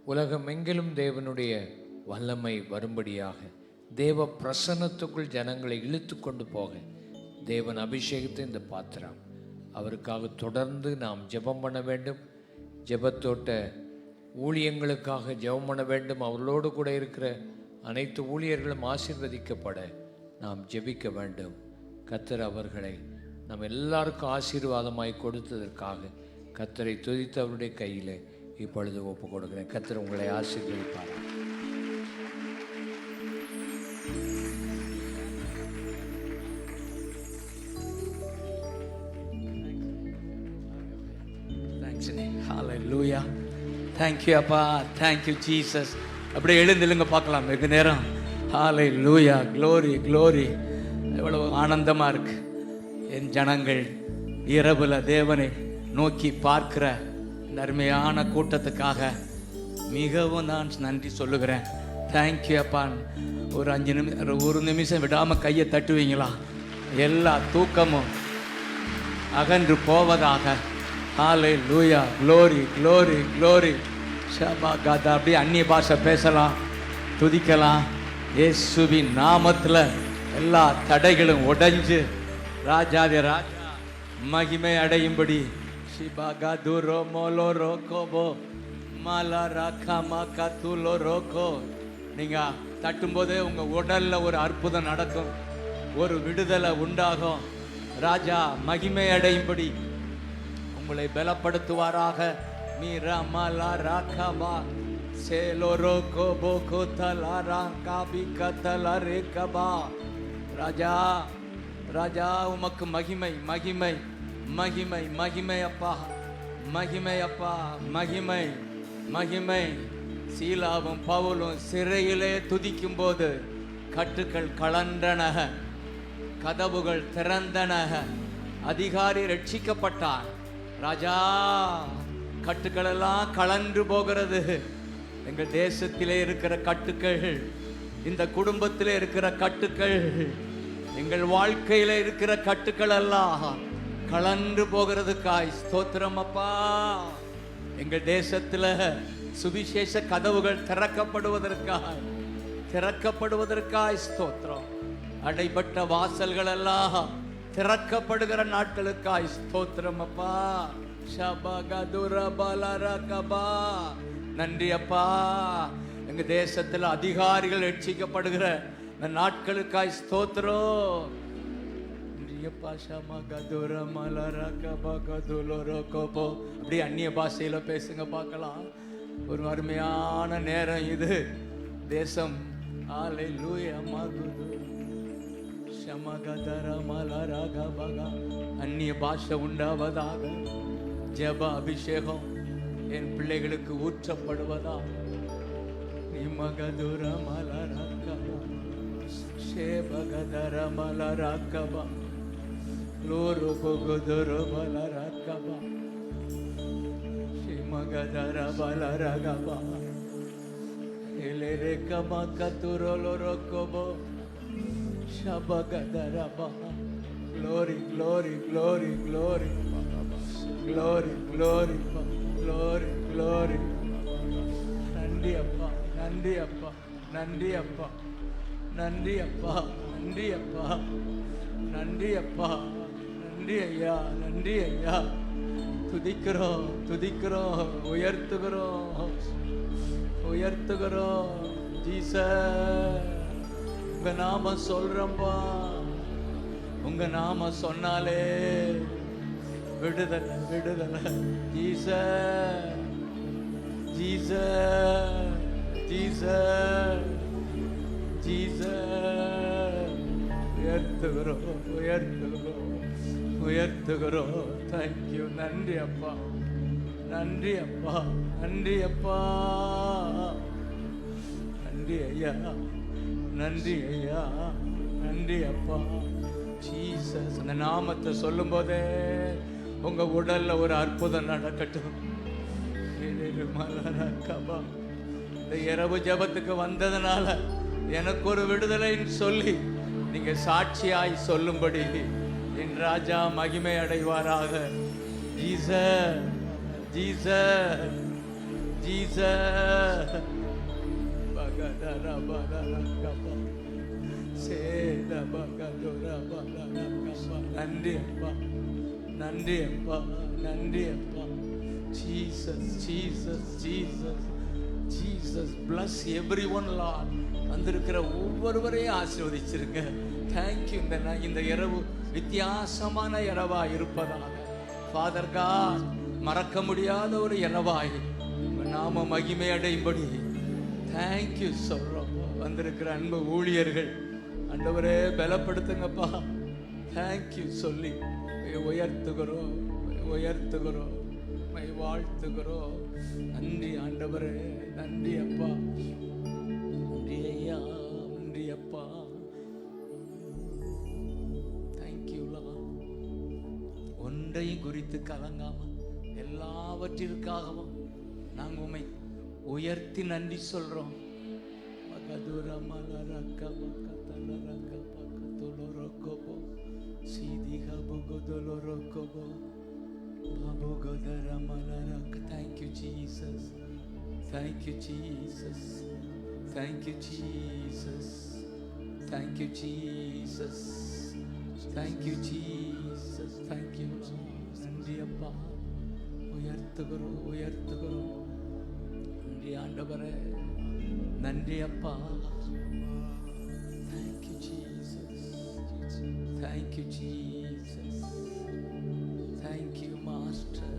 உலகமெங்கிலும் தேவனுடைய வல்லமை வரும்படியாக, தேவ பிரசன்னத்துக்குள் ஜனங்களை இழுத்து கொண்டு போக தேவன் அபிஷேகத்தை இந்த பாத்திரம். அவருக்காக தொடர்ந்து நாம் ஜெபம் பண்ண வேண்டும். ஜெபத்தோட்ட ஊழியங்களுக்காக ஜெபம் பண்ண வேண்டும். அவர்களோடு கூட இருக்கிற அனைத்து ஊழியர்களும் ஆசீர்வதிக்கப்பட நாம் ஜெபிக்க வேண்டும். கர்த்தர் அவர்களை நம்ம எல்லாருக்கும் ஆசீர்வாதமாய் கொடுத்ததற்காக கர்த்தரை துதித்து அவருடைய கையில் இப்பொழுது ஒப்பு கொடுக்கிறேன். கர்த்தர் உங்களை ஆசீர்வதிப்பார். ஹalleluya. Thank you அப்பா. Thank you Jesus. அப்படியே எழுந்திருங்க பார்க்கலாம் வெகு நேரம். ஹalleluya. glory glory. எவ்வளவு ஆனந்தமா இருக்கு. என் ஜனங்கள் இரவுல தேவனை நோக்கி பார்க்கிற இந்த அருமையான கூட்டத்துக்காக மிகவும் நான் நன்றி சொல்லுகிறேன். தேங்க்யூ அப்பா. ஒரு நிமிஷம் விடாம கையை தட்டுவீங்களா? எல்லா தூக்கமும் அகன்று போவதாக. ஹalleluya. glory glory glory. ஷபாகாதா. அப்படியே அந்நிய பாஷை பேசலாம், துதிக்கலாம். இயேசுவின் நாமத்துல எல்லா தடைகளும் உடைஞ்சு ராஜாதி ராஜா மகிமை அடையும்படி ஷிபாகாதுரோ மோலோ ரோகோபோ மாலா ராகாமா கத்துலோ ரோகோ. நீங்க தட்டும்போதே உங்க உடல்ல ஒரு அற்புதம் நடக்கும், ஒரு விடுதலை உண்டாகும். ராஜா மகிமை அடையும்படி உங்களை பலப்படுத்துவாராக. மீரா மாலா ராகாபா சேலோ ரோகோ போகோ தலா ராகாபி கதலா ரேகபா. ராஜா ராஜா உமக்கு மகிமை மகிமை மகிமை மகிமை அப்பா, மகிமை அப்பா, மகிமை மகிமை. சீலாவும் பவுலும் சிறையிலே துதிக்கும் போது கட்டுக்கள் கலண்டன, கதவுகள் திறந்தன, அதிகாரி ரட்சிக்கப்பட்டார். ராஜா கட்டுக்கள் எல்லாம் கலன்று போகிறது. எங்கள் தேசத்திலே இருக்கிற கட்டுக்கள், இந்த குடும்பத்திலே இருக்கிற கட்டுக்கள், எங்கள் வாழ்க்கையில இருக்கிற கட்டுக்கள் எல்லாம் கலன்று போகிறதுக்காய் ஸ்தோத்திரம் அப்பா. எங்கள் தேசத்துல சுவிசேஷ கதவுகள் திறக்கப்படுவதற்காய் ஸ்தோத்திரம். அடைபட்ட வாசல்கள் எல்லாம் திறக்கப்படுகிற நாட்களுக்காய் ஸ்தோத்திரம் அப்பா. ஷபகதுரபலரகபா. நன்றி அப்பா. எங்க தேசத்துல அதிகாரிகள் ரட்சிக்கப்படுகிற இந்த நாட்களுக்காய் ஸ்தோத்திரம். அப்படி அந்நிய பாஷையில பேசுங்க பார்க்கலாம். ஒரு அருமையான நேரம் இது. தேசம் அந்நிய பாஷை உண்டாவதாக. ஜெப அபிஷேகம் என் பிள்ளைகளுக்கு ஊற்றப்படுவதா. நிமகதுர மலரக்கபா ஷேபகதர மலரக்கபா லோரு பகுதுர மலரக்கபா ஷிமகதர மலரகபா எலெரேகமா கதுரோலோரோகபோ ஷபகதரபா. glory glory glory glory glory glory glory glory. நன்றி அப்பா, நன்றி அப்பா, நன்றி அப்பா, நன்றி அப்பா, நன்றி அப்பா, நன்றி அப்பா, நன்றி ஐயா, நன்றி ஐயா. துதிக்கிறோம் துதிக்கிறோம், உயர்த்துகிறோம் உயர்த்துகிறோம். ஜீசஸ் உங்க நாம சொல்றப்பா. உங்க நாம சொன்னாலே விடுதலை விடுதலை. Jesus Jesus Jesus Jesus. உயர்த்துகிறோம் உயர்த்துகிறோம் உயர்த்துகிறோம். தேங்க்யூ. நன்றி அப்பா, நன்றி அப்பா, நன்றி அப்பா, நன்றி ஐயா, நன்றி ஐயா, நன்றி அப்பா. ஜீசஸ் அந்த நாமத்தை சொல்லும் போதே உங்க உடல்ல ஒரு அற்புதம் நடக்கட்டும். இந்த இரவு ஜபத்துக்கு வந்ததுனால எனக்கு ஒரு விடுதலைன்னு சொல்லி நீங்க சாட்சியாய் சொல்லும்படி என் ராஜா மகிமை அடைவாராக. ஜீசஸ் ஜீசஸ் ஜீசஸ் நன்றி அப்பா, நன்றி அப்பா, நன்றி அப்பா. Jesus Jesus Jesus Jesus bless everyone Lord. வந்திருக்கிற ஒவ்வொருவரையும் ஆசீர்வதிச்சிருங்க. தேங்க்யூ. இந்த இரவு வித்தியாசமான இரவா இருப்பதாக ஃபாதர் காட், மறக்க முடியாத ஒரு இரவாய் நாம மகிமை அடையும்படி தேங்க்யூ சொல்றோம். வந்திருக்கிற அன்பு ஊழியர்கள் ஆண்டவரே பலப்படுத்துங்கப்பா. தேங்க்யூ சொல்லி உயர்த்துகிறோம், உயர்த்துகிறோம், வாழ்த்துகிறோம். நன்றி ஆண்டவரே, நன்றி அப்பா, நன்றி ஐயா, நன்றி அப்பா. தேங்க்யூலா. ஒன்றையும் குறித்து கலங்காம எல்லாவற்றிற்காகவும் நாங்கள் உண்மை உயர்த்தி நன்றி சொல்றோம். Thank you Jesus, thank you Jesus, thank you Jesus, thank you Jesus, thank you Jesus, thank you Lord. நன்றி அப்பா, உயர்த்துகிறோம், உயர்த்துகிறோம். நன்றி ஆண்டவரே, நன்றி அப்பா. Thank you Jesus, thank you Jesus, thank you Master.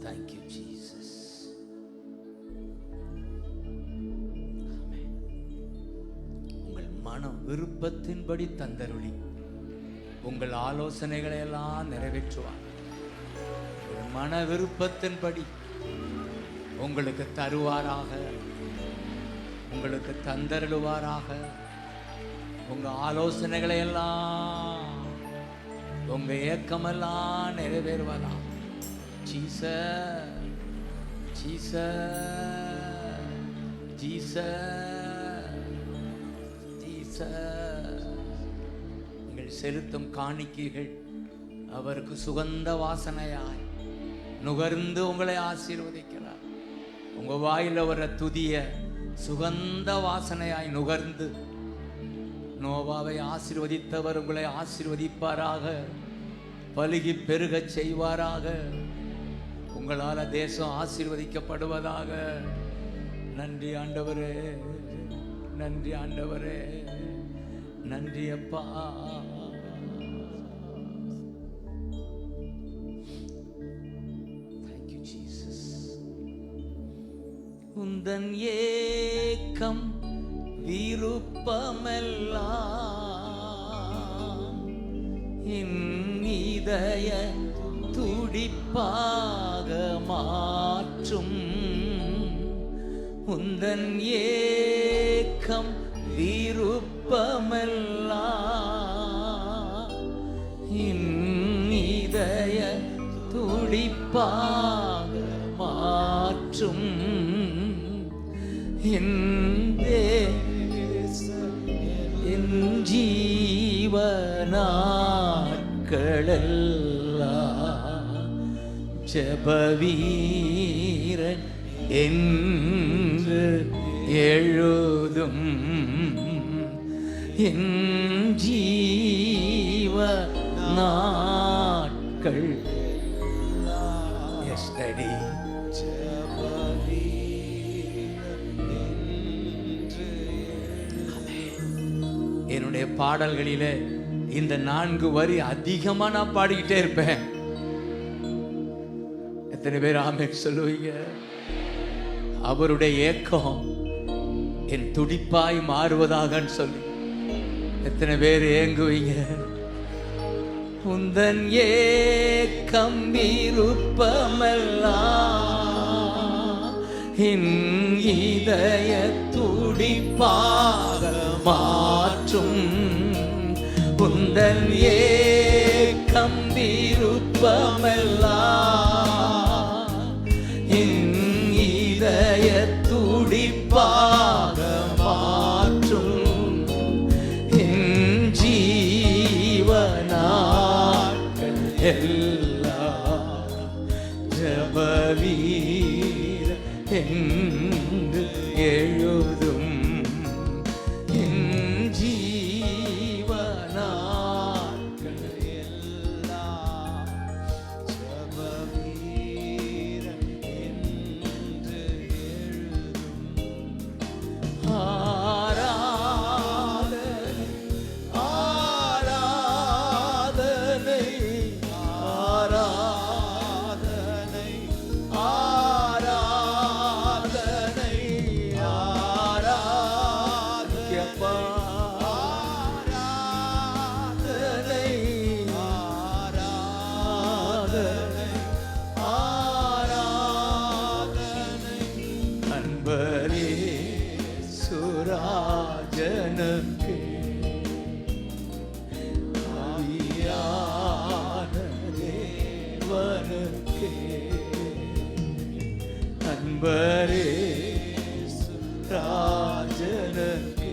Thank you Jesus. உங்கள் மன விருப்பத்தின்படி தந்தருளி உங்கள் ஆலோசனைகளை எல்லாம் நிறைவேற்றுவார். உங்கள் மன விருப்பத்தின்படி உங்களுக்கு தருவாராக, உங்களுக்கு தந்தருளுவாராக. உங்க ஆலோசனைகளை எல்லாம், உங்க ஏக்கமெல்லாம் நிறைவேறுவதா. Jesus, Jesus, Jesus, Jesus. நீங்கள் செலுத்தும் காணிக்கைகள் அவருக்கு சுகந்த வாசனையாய் நுகர்ந்து உங்களை ஆசீர்வதிக்கிறார். உங்க வாயில வர துதிய சுகந்த வாசனையாய் நுகர்ந்து நோவாவை ஆசீர்வதித்தவர் உங்களை ஆசீர்வதிப்பாராக, பலுகி பெருக செய்வாராக. உங்களால தேசம் ஆசீர்வதிக்கப்படுவதாக. நன்றி ஆண்டவரே, நன்றி ஆண்டவரே, நன்றி அப்பா. Thank you Jesus. உந்தன் ஏக்கம் விருப்பமெல்லாம் என் இதய துடிப்பாக மாற்றும். உந்தன் ஏக்கம் விருப்பமெல்லாம் என் இதய துடிப்பாக மாற்றும். என் ஜீவனாட்கள் ஜெபவீரன் என்று எழுதும் என் ஜீவ நாட்கள். Yes daddy. என்னுடைய பாடல்களில இந்த 4 வரி அதிகமா நான் பாடிக்கிட்டே இருப்பேன். எத்தனை பேர் ஆமென் சொல்லுவீங்க? அவருடைய ஏக்கம் என் துடிப்பாய் மாறுவதாகன்னு சொல்லி எத்தனை பேர் ஏங்குவீங்க? உந்தன் ஏக்கம் விருப்பமெல்லாம் என் இதய துடிப்பாக மாற்றும். உந்தன் ஏக்கம் விருப்பமெல்லாம் என் இதய துடிப்பாக மாற்றும். என் ஜீவனாட்கள் எல்லாம் ஜெபவீர என்று எழுதும். என் ஜீவனாட்கள் எல்லாம் ஜெபவீர என்று எழுதும். ஆராதனை ஆராதனை ஆராதனை ஆராதனை ஆராதனையப்பா. ஆராதனை ஆராதனை ஆராதனை அன்பரே சுராஜனுக்கு ஆவியான தேவனுக்கு. அன்பரே சுராஜனுக்கு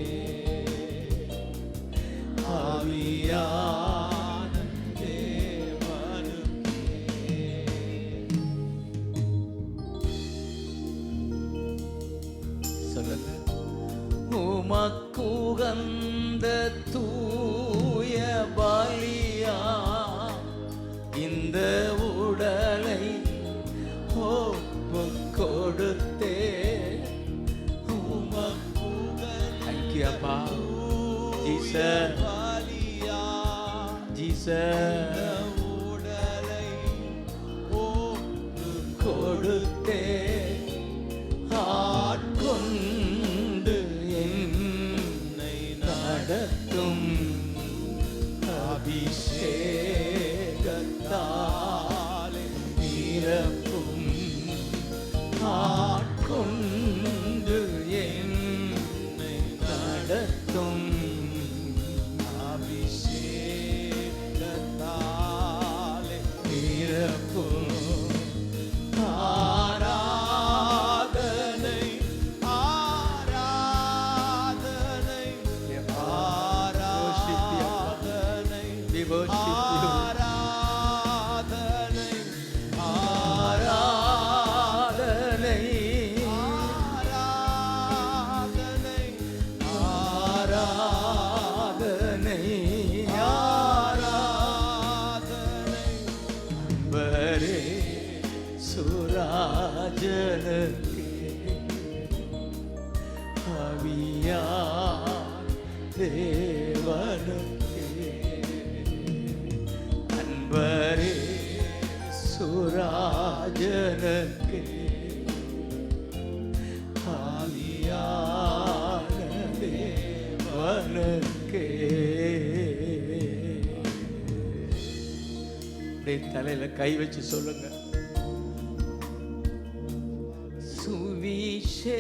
ஆவியான தேவனுக்கு. சொல்லுங்க. உமக்குகந்த தூய பலியா இந்த உடலை ஒப்புக் கொடுத்தே. Thank you, அப்பா. Jesus. Jesus. உடலை ஒப்புக் கொடுத்தே ஆட்கொண்டு என்னை நடத்தும். அபிஷேகத்தாலே நிரப்பும். ஆட்கொண்டு என்னை நடத்தும். அபிஷேகத்தாலே நிரப்பும். ஆராதனை ஆராதனை ஆராதனை ஆராதனை ஆராதனை ஆராதனை ஆராதனை ஆராதனை அன்பரே சுராஜனுக்கு ஆவியான தேவனுக்கு. அன்பரே சுராஜனுக்கு ஆவியான தேவனுக்கு. அப்படியே தலையில கை வச்சு சொல்லுங்க. சுவிசேஷ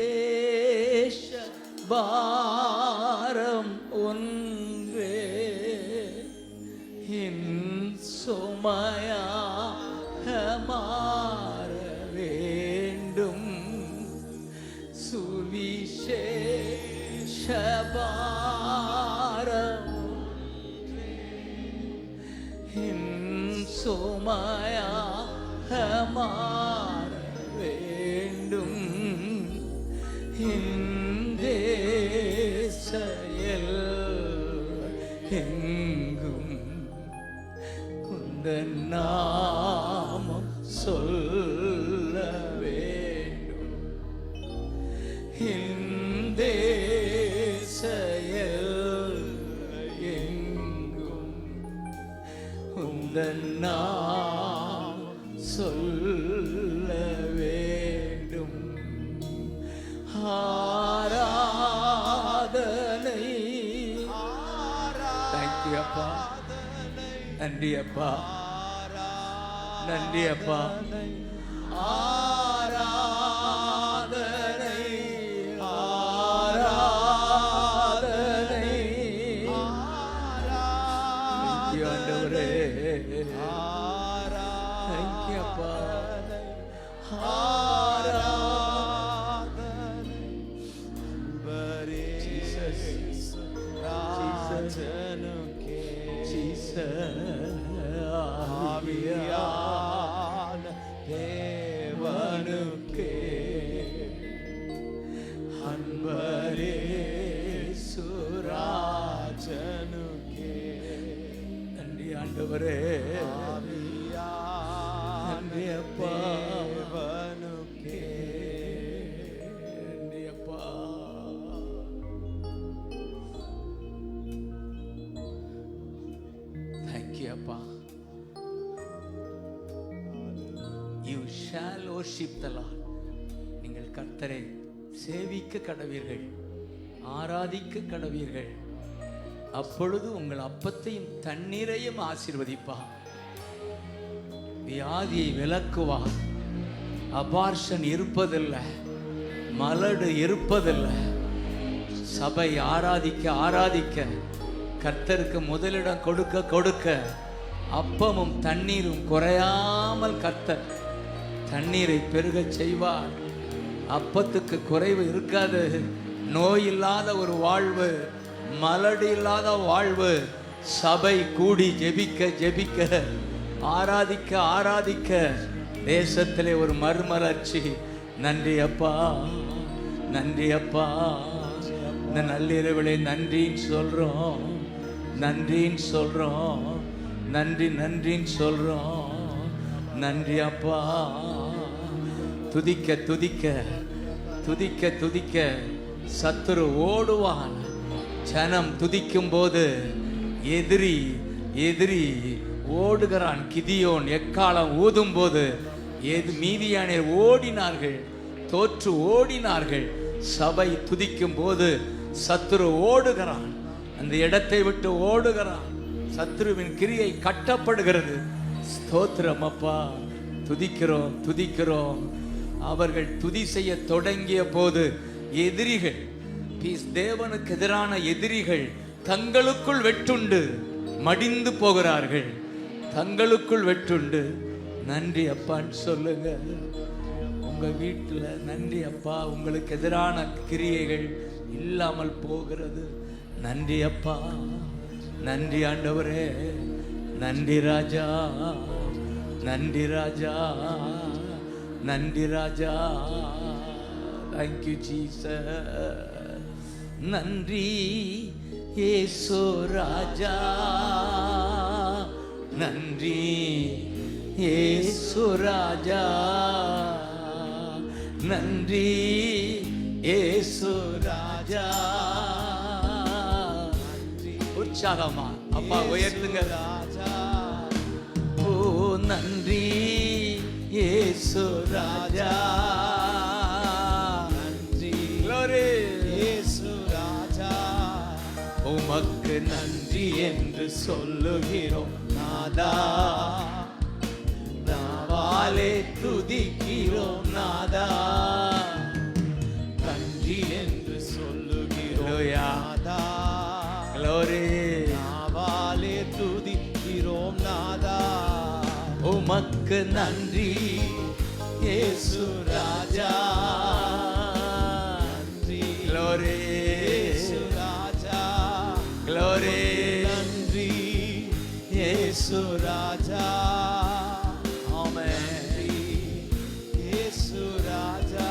பாரம் ஒன்றே என் சுமையாக மாற வேண்டும். சுவிசேஷ பாரம் என் சுமையாக மாற வேண்டும். இந்த செயல் எங்கும் உந்தன் நாமம் சொல்ல வேண்டும். இந்த செயல் எங்கும் உந்தன் நாமம் சொல்ல வேண்டும். ஆராதனை. தேங்க்யூ அப்பா. நன்றி அப்பா. நன்றி அப்பா. ஆராதனை ஆராதனை. தேங்க்யூ ஆண்டவரே. தேங்க்யூ அப்பா. தேவனுக்கே அன்பரே சுராஜனுக்கே. நன்றி ஆண்டவரே. நன்றி அப்பா. தேவனுக்கே நன்றி அப்பா. தேங்க்யூ அப்பா. You shall worship the Lord. நீங்கள் கர்த்தரை சேவிக்க கடவீர்கள், ஆராதிக்க கடவீர்கள். அப்பொழுது உங்கள் அப்பத்தையும் தண்ணீரையும் ஆசீர்வதிப்பார். வியாதியை விலக்குவார். அபார்ஷன் இருப்பதில்லை, மலடு இருப்பதில்லை. சபை ஆராதிக்க ஆராதிக்க கர்த்தருக்கு முதலிடம் கொடுக்க கொடுக்க அப்பமும் தண்ணீரும் குறையாமல் கர்த்தர் தண்ணீரை பெருகச் செய்வார். அப்பத்துக்கு குறைவு இருக்காது. நோய் இல்லாத ஒரு வாழ்வு, மலடு இல்லாத வாழ்வு. சபை கூடி ஜெபிக்க ஜெபிக்க, ஆராதிக்க ஆராதிக்க தேசத்திலே ஒரு மறுமலர்ச்சி. நன்றி அப்பா. நன்றி அப்பா. இந்த நள்ளிரவிலே நன்றின்னு சொல்றோம், நன்றின்னு சொல்றோம், நன்றி நன்றின்னு சொல்றோம். நன்றி அப்பா. துதிக்க துதிக்க துதிக்க துதிக்க சத்துரு ஓடுவான். ஜனம் துதிக்கும் போது எதிரி எதிரி ஓடுகிறான். கிதியோன் எக்காலம் ஊதும் போது மீதியானேர் ஓடினார்கள், தோற்று ஓடினார்கள். சபை துதிக்கும் போது சத்துரு ஓடுகிறான், அந்த இடத்தை விட்டு ஓடுகிறான். சத்துருவின் கிரியை கட்டப்படுகிறது. ஸ்தோத்திரம் அப்பா. துதிக்கிறோம் துதிக்கிறோம். அவர்கள் துதி செய்ய தொடங்கிய போது எதிரிகள், தேவனுக்கு எதிரான எதிரிகள் தங்களுக்குள் வெட்டுண்டு மடிந்து போகிறார்கள். தங்களுக்குள் வெட்டுண்டு. நன்றி அப்பான்னு சொல்லுங்க. உங்க வீட்டில் நன்றி அப்பா. உங்களுக்கு எதிரான கிரியைகள் இல்லாமல் போகிறது. நன்றி அப்பா. நன்றி ஆண்டவரே. நன்றி ராஜா. நன்றி ராஜா. நன்றி ராஜா. Thank you Jesus. நன்றி இயேசு ராஜா. நன்றி இயேசு ராஜா. நன்றி இயேசு ராஜா. உற்சாகமா அப்பா உயர்த்துங்க ராஜா. ஓ நன்றி இயேசு ராஜா. நன்றி இயேசு ராஜா. உமக்கு நன்றி என்று சொல்லுகிறோம் நாதா. நாவாலே துதிக்கிறோம் நாதா. நன்றி என்று சொல்லுகிறோம் நாதா. நாவாலே துதிக்கிறோம் நாதா. உமக்கு நன்றி இயேசு ராஜா. நன்றி இயேசு ராஜா. நன்றி இயேசு இயேசு ராஜா. ஆமென். இயேசு ராஜா.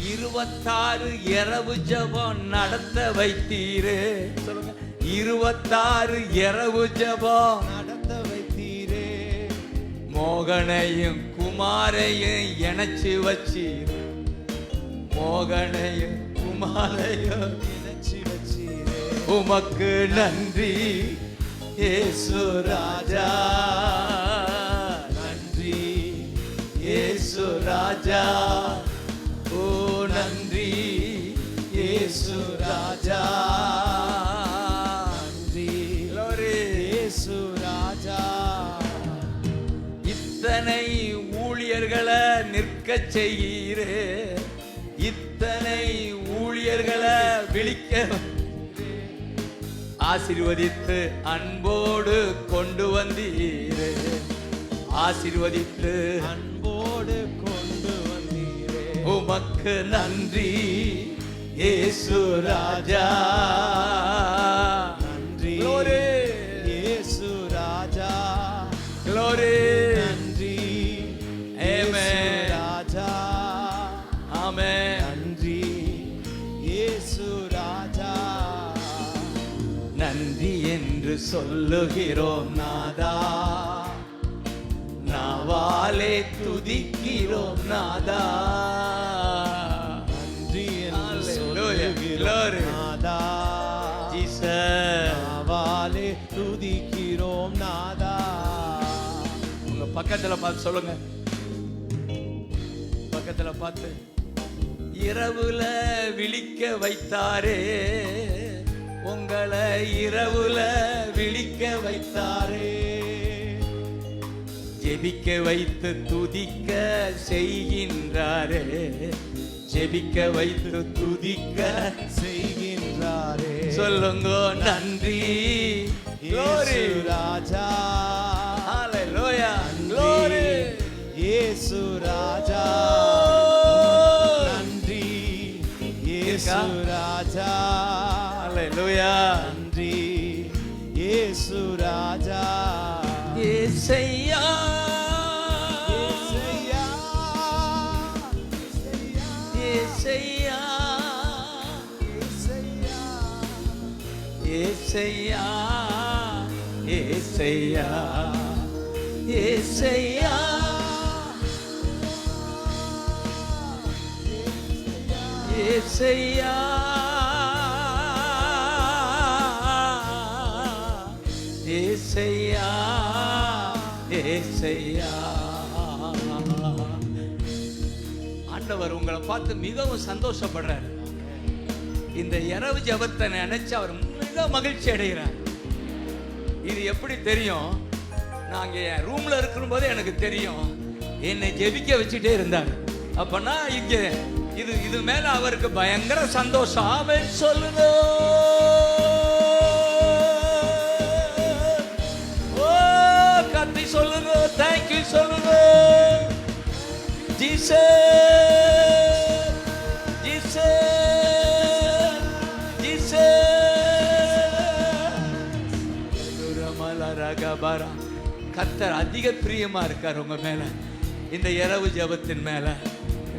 26 இரவு ஜெபம் நடத்த வைத்தீரே. சொல்லுங்க, 26 இரவு ஜெபம் நடத்த வைத்தீரே. மோகனையும் குமாரையும் இணைச்சு வச்சீரே. மோகனையும் குமாரையும் இணைச்சி வச்சீரே. உமக்கு நன்றி இயேசு ராஜா. நன்றி இயேசு ராஜா. ஓ நன்றி இயேசு ராஜா. நன்றி Glory. இயேசு ராஜா. இத்தனை ஊழியர்களை நிற்க செய்கிறே. இத்தனை ஊழியர்களை விழிக்க ஆசீர்வதித்து அன்போடு கொண்டு வந்தீரே. ஆசீர்வதித்து அன்போடு கொண்டு வந்தீரே. உமக்கு நன்றி இயேசு ராஜா. நன்றி Glory. இயேசு ராஜா. Glory. நன்றி Amen. இயேசு ராஜா. ஆமென். நன்றி இயேசு ராஜா. நன்றி என்று சொல்லுகிறோம் நாதா. நாவாலே துதிக்கிறோம் நாதா. நன்றி என்று Hallelujah. Glory. சொல்லுகிறோம் நாதா. ஜீசஸ். நாவாலே துதிக்கிறோம் நாதா. உங்க பக்கத்துல பார்த்து சொல்லுங்க. பக்கத்துல பார்த்து, இரவுல விழிக்க வைத்தாரே. உங்களை இரவுல விழிக்க வைத்தாரே. ஜெபிக்க வைத்து துதிக்க செய்கின்றாரே. ஜெபிக்க வைத்து துதிக்க செய்கின்றாரே. சொல்லுங்க நன்றி. Glory. இயேசு ராஜா. Hallelujah. Glory. இயேசு ராஜா. நன்றி இயேசு ராஜா. Hallelujah. நன்றி இயேசு ராஜா. இயேசையா. இயேசையா. இயேசையா. இயேசையா. இயேசையா. இயேசையா. இயேசையா. இயேசையா. இயேசையா. இயேசையா. ஆண்டவர் உங்களை பார்த்து மிகவும் சந்தோஷப்படுறார். இந்த இரவு ஜெபத்தை நினைச்சு அவர் மிக மகிழ்ச்சி அடைகிறார். இது எப்படி தெரியும்? நாங்க என் ரூம்ல இருக்கும்போது எனக்கு தெரியும். என்னை ஜெபிக்க வச்சுட்டே இருந்தார். அப்பனா இங்க இது மேல அவருக்கு பயங்கர சந்தோஷம். ஆமென் சொல்லுங்க. ஓ கத்தி சொல்லுங்க. தேங்க்யூ சொல்லுங்க. ஜீசஸ். ஜீசஸ். ஜீசஸ். துரமலரகபரா. கர்த்தர் அதிக பிரியமா இருக்கார் உங்க மேல, இந்த இரவு ஜெபத்தின் மேல.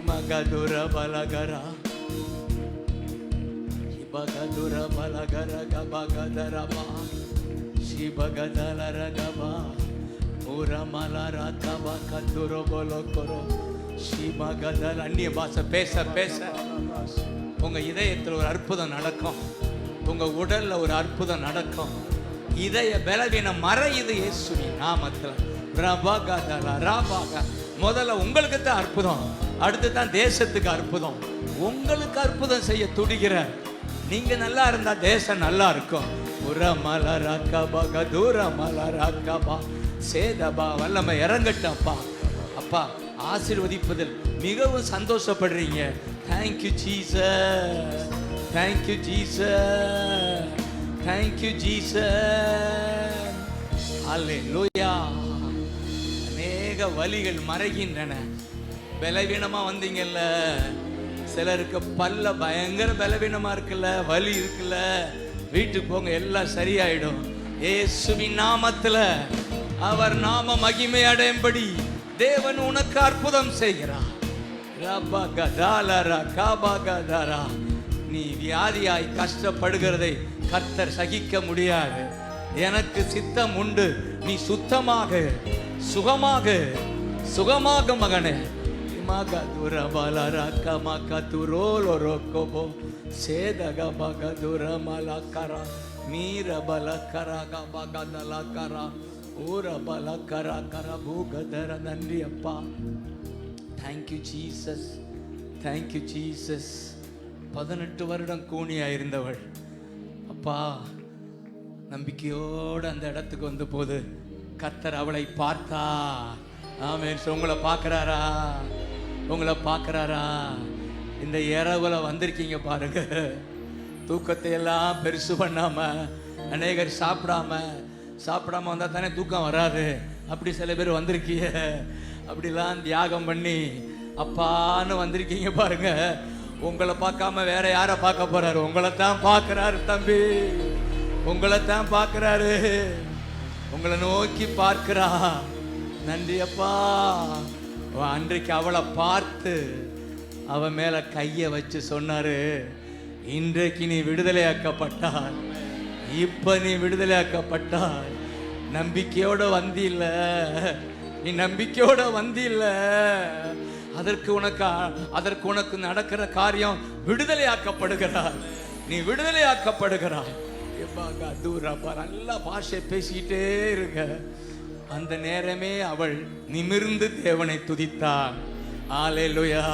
மகதுர பலகரா. இபகதுர பலகர கபகதரபா. சிபகதலரகபா. உரமலரகபா கதுர பலகரோ. சிபகதல. அந்நிய பாஷை பேச பேச உங்க இதயத்தில் ஒரு அற்புதம் நடக்கும். உங்க உடல்ல ஒரு அற்புதம் நடக்கும். இதய பலவீனம் மறையுது இயேசுவின் நாமத்துல. ரபகதல ரபக. முதல்ல உங்களுக்கு தான் அற்புதம், அடுத்து தான் தேசத்துக்கு அற்புதம். உங்களுக்கு அற்புதம் செய்ய துடிக்கிறார். நீங்க நல்லா இருந்தா தேசம் நல்லா இருக்கும். உரமலரகபா கதுரமலரகபா. சேதபா. வல்லமை இறங்கட்டப்பா. அப்பா ஆசீர்வதிப்பதில் மிகவும் சந்தோஷப்படுறீங்க. Thank you Jesus. Thank you Jesus. Thank you Jesus. அல்லேலூயா. அநேக வலிகள் மறைகின்றன. பலவீனமா வந்தீங்கல்ல, சிலருக்கு பல்ல பயங்கர பலவீனமா இருக்குல்ல, வலி இருக்குல்ல, வீட்டுக்கு போங்க எல்லாம் சரியாயிடும். இயேசுவின் நாமத்துல அவர் நாம மகிமை அடையும்படி தேவன் உனக்கு அற்புதம் செய்கிறார். நீ வியாதியாய் கஷ்டப்படுகிறதை கர்த்தர் சகிக்க முடியாது. எனக்கு சித்தம் உண்டு, நீ சுத்தமாக சுகமாக சுகமாக மகனே. நன்றி அப்பா. Thank you Jesus, thank you Jesus. 18 வருடம் கூனியா இருந்தவள் அப்பா நம்பிக்கையோடு அந்த இடத்துக்கு வந்த போது கர்த்தர் அவளை பார்த்தா. ஆமென். உங்களை பார்க்கறாரா? உங்களை பார்க்கறாரா? இந்த இரவுல வந்திருக்கீங்க பாருங்க. தூக்கத்தை எல்லாம் பெருசு பண்ணாம, அநேகர் சாப்பிடாம வந்தா தானே தூக்கம் வராது. அப்படி சில பேர் வந்திருக்கீங்க. அப்படிலாம் தியாகம் பண்ணி அப்பான்னு வந்திருக்கீங்க பாருங்க. உங்களை பார்க்காம வேற யாரை பார்க்க போறாரு? உங்களை தான் பார்க்கிறாரு தம்பி, உங்களை தான் பார்க்கிறாரு, உங்களை நோக்கி பார்க்கிறா. நன்றி அப்பா. அன்றைக்கு அவளை பார்த்து அவ மேல கைய வச்சு சொன்னாரு, இன்றைக்கு நீ விடுதலையாக்கப்பட்டாய், இப்ப நீ விடுதலையாக்கப்பட்டாய். நம்பிக்கையோட வந்தில்ல, நீ நம்பிக்கையோட வந்தில்ல. அதற்கு உனக்கு நடக்கிற காரியம் விடுதலையாக்கப்படுகிறார். நீ விடுதலையாக்கப்படுகிறாய். நல்லா பாஷை பேசிக்கிட்டே இருங்க. அந்த நேரமே அவள் நிமிர்ந்து தேவனை துதித்தாள். அல்லேலூயா.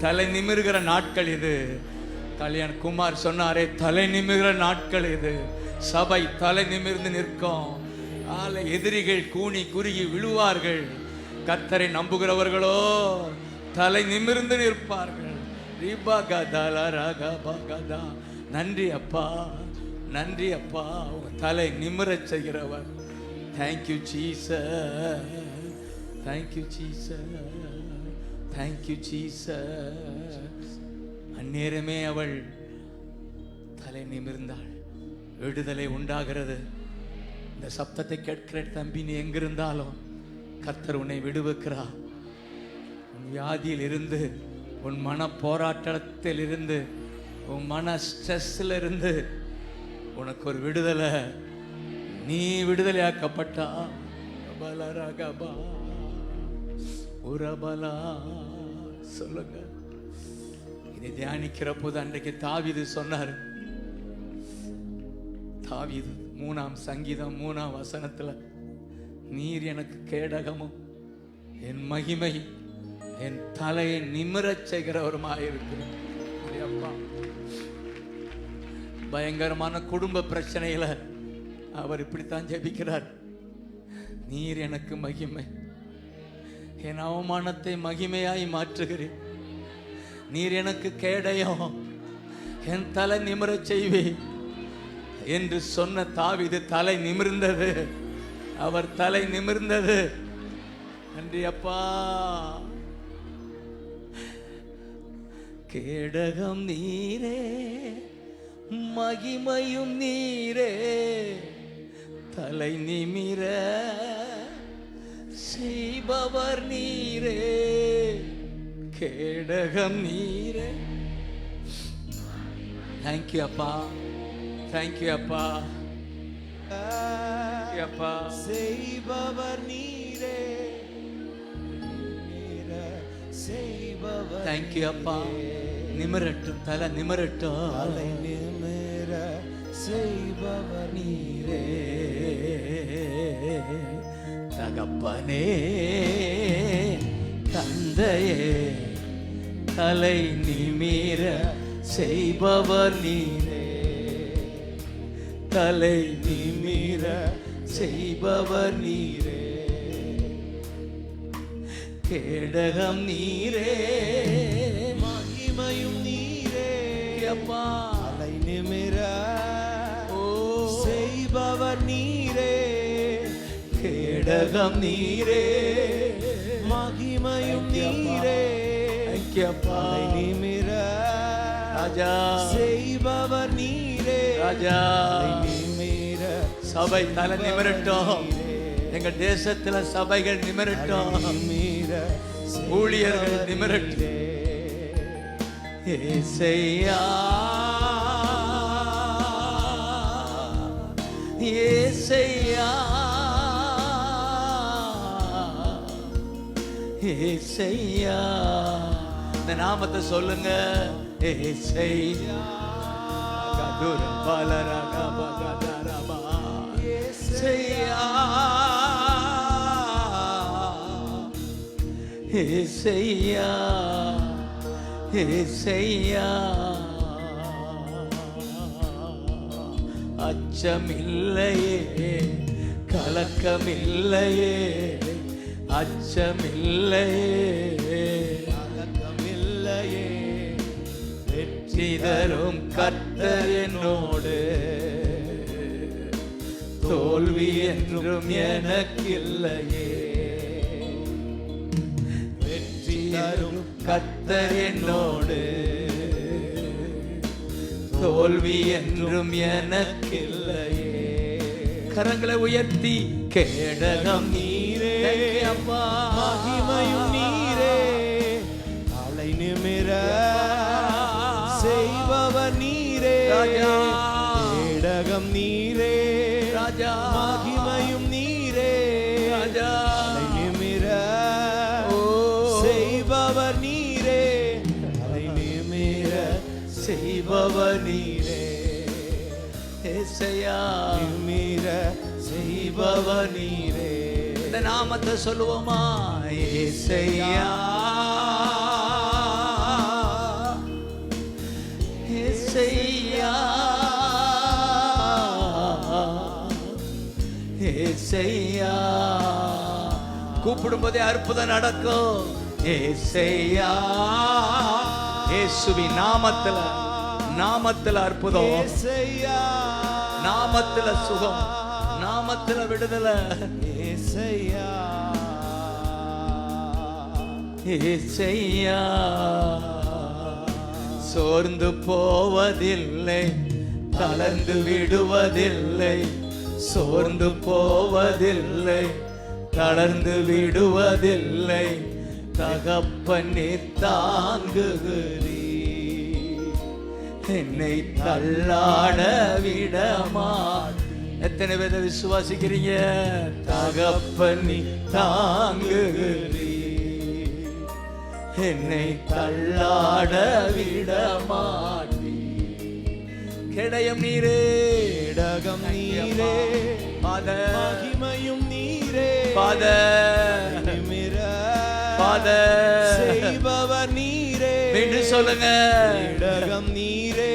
தலை நிமிர்கிற நாட்கள் இது. கல்யாண் குமார் சொன்னாரே, தலை நிமிர்கிற நாட்கள் இது. சபை தலை நிமிர்ந்து நிற்கும். எதிரிகள் கூனி குறுகி விழுவார்கள். கர்த்தரை நம்புகிறவர்களோ தலை நிமிர்ந்து நிற்பார்கள். நன்றி அப்பா, நன்றி அப்பா. தலை நிமிரச் செய்கிறவர். Thank you Jesus, thank you Jesus, thank you Jesus. அந்நேரமே அவள் தலை நிமிர்ந்தாள். விடுதலை உண்டாகிறது. இந்த சப்தத்தை கேட்கிற தம்பி, நீ எங்கிருந்தாலும் கர்த்தர் உன்னை விடுவிக்கிறார். உன் வியாதியில் இருந்து, உன் மன போராட்டத்தில் இருந்து, உன் மன ஸ்ட்ரெஸ்ல இருந்து உனக்கு ஒரு விடுதலை. நீ விடுதலையாக்கப்பட்டா. சொல்லுங்க. இதை தியானிக்கிற போது அன்றைக்கு தாவீது சொன்னார். தாவீது 3ஆம் சங்கீதம் 3ஆம் வசனத்துல, நீர் எனக்கு கேடகமும் என் மகிமை என் தலையை நிமிரச் செய்கிறவருமாயிருக்கிறேன். அப்பா, பயங்கரமான குடும்ப பிரச்சனையில அவர் இப்படித்தான் ஜெபிக்கிறார். நீர் எனக்கு மகிமை, என் அவமானத்தை மகிமையாய் மாற்றுகிறேன். நீர் எனக்கு கேடயம், என் தலை நிமிரச் செய்வே என்று சொன்ன தாவீது தலை நிமிர்ந்தது. அவர் தலை நிமிர்ந்தது. நன்றி அப்பா. கேடகம் நீரே, மகிமையும் நீரே, தலை நிமிர செய்பவர் நீரே. கேடகம் நீரே. தேங்க்யூ அப்பா, தேங்க்யூ அப்பா, அப்பா. செய்பவர் நீரே, செய்பவர். தேங்க்யூ அப்பா. நிமிரட்டும், தலை நிமிரட்டும். தலை நிமிர செய்பவர் நீரே. தகப்பனே, தந்தையே, தலை நிமிர செய்பவர் நீரே. தலை நிமிர செய்பவர் நீரே. கேடகம் நீரே, மகிமையும் நீரே. அப்பா, தலை நிமிர செய்பவர் நீரே. கேடகம் நீரே, மகிமையும் நீரே. தலை நிமிர ராஜா செய்பவர் நீரே. ராஜா, நிமிர சபை தலை நிமிரட்டும். எங்க தேசத்துல சபைகள் நிமிரட்டும். ஊழியர்கள் நிமிரட்டும். ஏசையா ஏசையா ஏசையா. இந்த நாமத்தை சொல்லுங்க. ஏசையா ஏசையா ஏசையா ஏசையா. அச்சமில்லையே கலக்கமில்லையே அச்சமில்லையே கலக்கமில்லையே வெற்றி தரும் கர்த்தர் என்னோடு தோல்வி என்றும் எனக்கில்லையே. வெற்றி தரும் கர்த்தர் என்னோடு தோல்வி என்றும் எனக்கில்லையே. கரங்களை உயர்த்தி கேடகம் நீரே அப்பா, மகிமையும் நீரே, தலை நிமிர செய்பவர் நீரே. ராஜா கேடகம் நீரே, ராஜா மகிமையும் நீரே, ராஜா தலை நிமிர செய்பவர் நீரே. தலை நிமிர செய்பவர் நீரே. ஏசையா நிமிர செய்பவர் நீரே. இந்த நாமத்தை சொல்லுவோமா? ஏசையா ஏசையா ஏசையா. கூப்பிடும் போதே அற்புதம் நடக்கும். ஏசையா இயேசுவின் நாமத்துல, நாமத்துல அற்புதம், ஏசையா நாமத்துல சுகம், நாமத்துல விடுதலை. ஏசையா ஏசையா சோர்ந்து போவதில்லை, தளர்ந்து விடுவதில்லை. சோர்ந்து போவதில்லை, தளர்ந்து விடுவதில்லை. தகப்பனே தாங்குகிறீ, என்னை தள்ளாட விடமாட். எத்தனை பேரை விசுவாசிக்கிறீங்க? தகப்பனே தாங்குகிறீ, என்னை தள்ளாட விடமாட்டி. கேடயம் நீரே, கேடகம் நீரே, மகிமையும் நீரே. நிமிர செய்பவர் நீரே. மீண்டும் சொல்லுங்க. கேடகம் நீரே,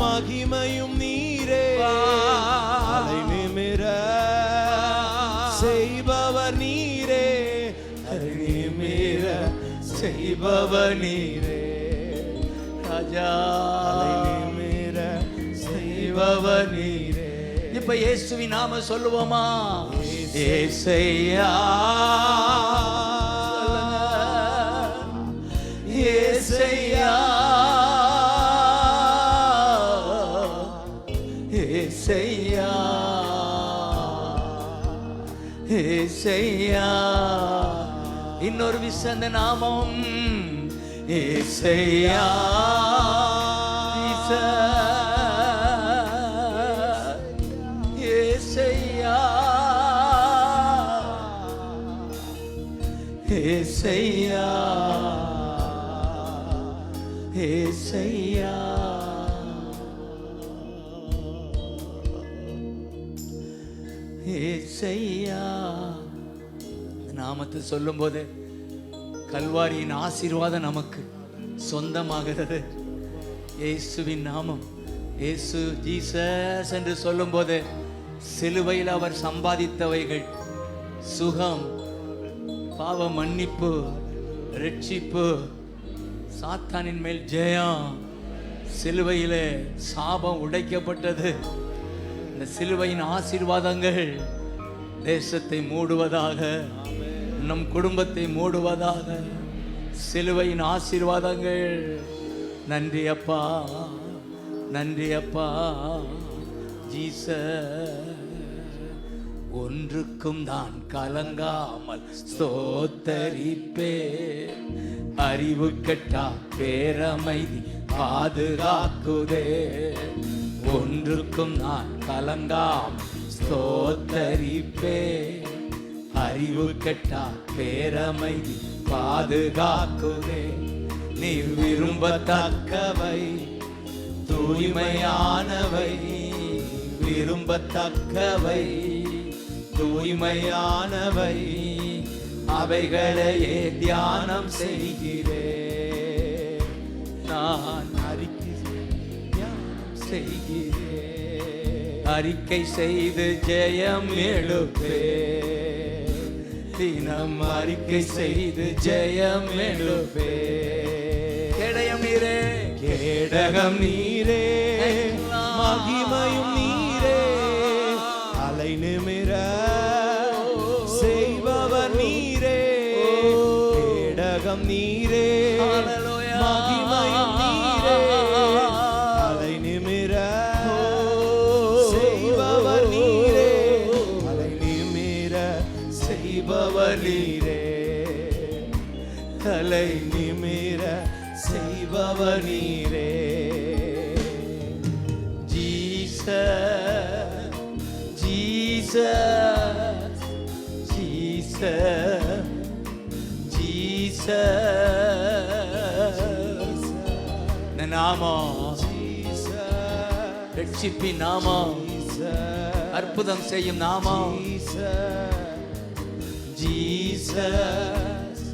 மகிமையும் நீரே. தலை நிமிர செய்பவர் நீரே. தலை நிமிர செய்பவர் நீரே. ராஜா நிமிர செய்பவர் நீரே. இப்ப இயேசுவின் நாம சொல்லுவோமா? ஏசையா ஏசையா ஏசையா ஏசையா. இன்னொரு விசந்த நாமம் ஏசையா. ஏசையா ஏசையா ஏசையா. ஏசையா நாமத்தை சொல்லும் போது கல்வாரியின் ஆசீர்வாதம் நமக்கு சொந்தமாகிறது. இயேசுவின் நாமம், இயேசு ஜீசஸ் என்று சொல்லும் போது சிலுவையில் அவர் சம்பாதித்தவைகள் சுகம், பாவ மன்னிப்பு, ரட்சிப்பு, சாத்தானின் மேல் ஜெயம். சிலுவையிலே சாபம் உடைக்கப்பட்டது. இந்த சிலுவையின் ஆசீர்வாதங்கள் தேசத்தை மூடுவதாக, நம் குடும்பத்தை மூடுவதாக. சிலுவையின் ஆசீர்வாதங்கள். நன்றி அப்பா, நன்றி அப்பா ஜீசஸ். ஒன்றுக்கும் நான் கலங்காமல் ஸ்தோத்தரிப்பே. அறிவு கெட்டா பேரமைதி பாதுகாக்குதே. ஒன்றுக்கும் நான் கலங்காமல் ஸ்தோத்தரிப்பே. அறிவு கெட்டா பேரமைதி பாதுகாக்குதே. நீ விரும்பத்தக்கவை தூய்மையானவை, விரும்பத்தக்கவை தூய்மையானவை, அவைகளையே தியானம் செய்கிறேன். நான் தியானம் செய்கிறேன். அறிக்கை செய்து ஜெயம் எழுப்பே. தினம் அறிக்கை செய்து ஜெயம் எழுப்பே. கேடயம் நீரே, கேடகம் நீரே, மகிமையும் நீரே, அலை நிமிர செய்பவர் நீரே. கேடகம் நீரே, மகிமையும் நீரே, அலை நிமிர செய்பவர் நீரே. அலை நிமிர செய்பவர் நீரே. தலை நிமிர செய்பவர் நீரே. Jesus, Jesus, Jesus, Jesus. இந்த நாமம் ரட்சிப்பின் நாமம், அற்புதம் செய்யும் நாமம். Jesus,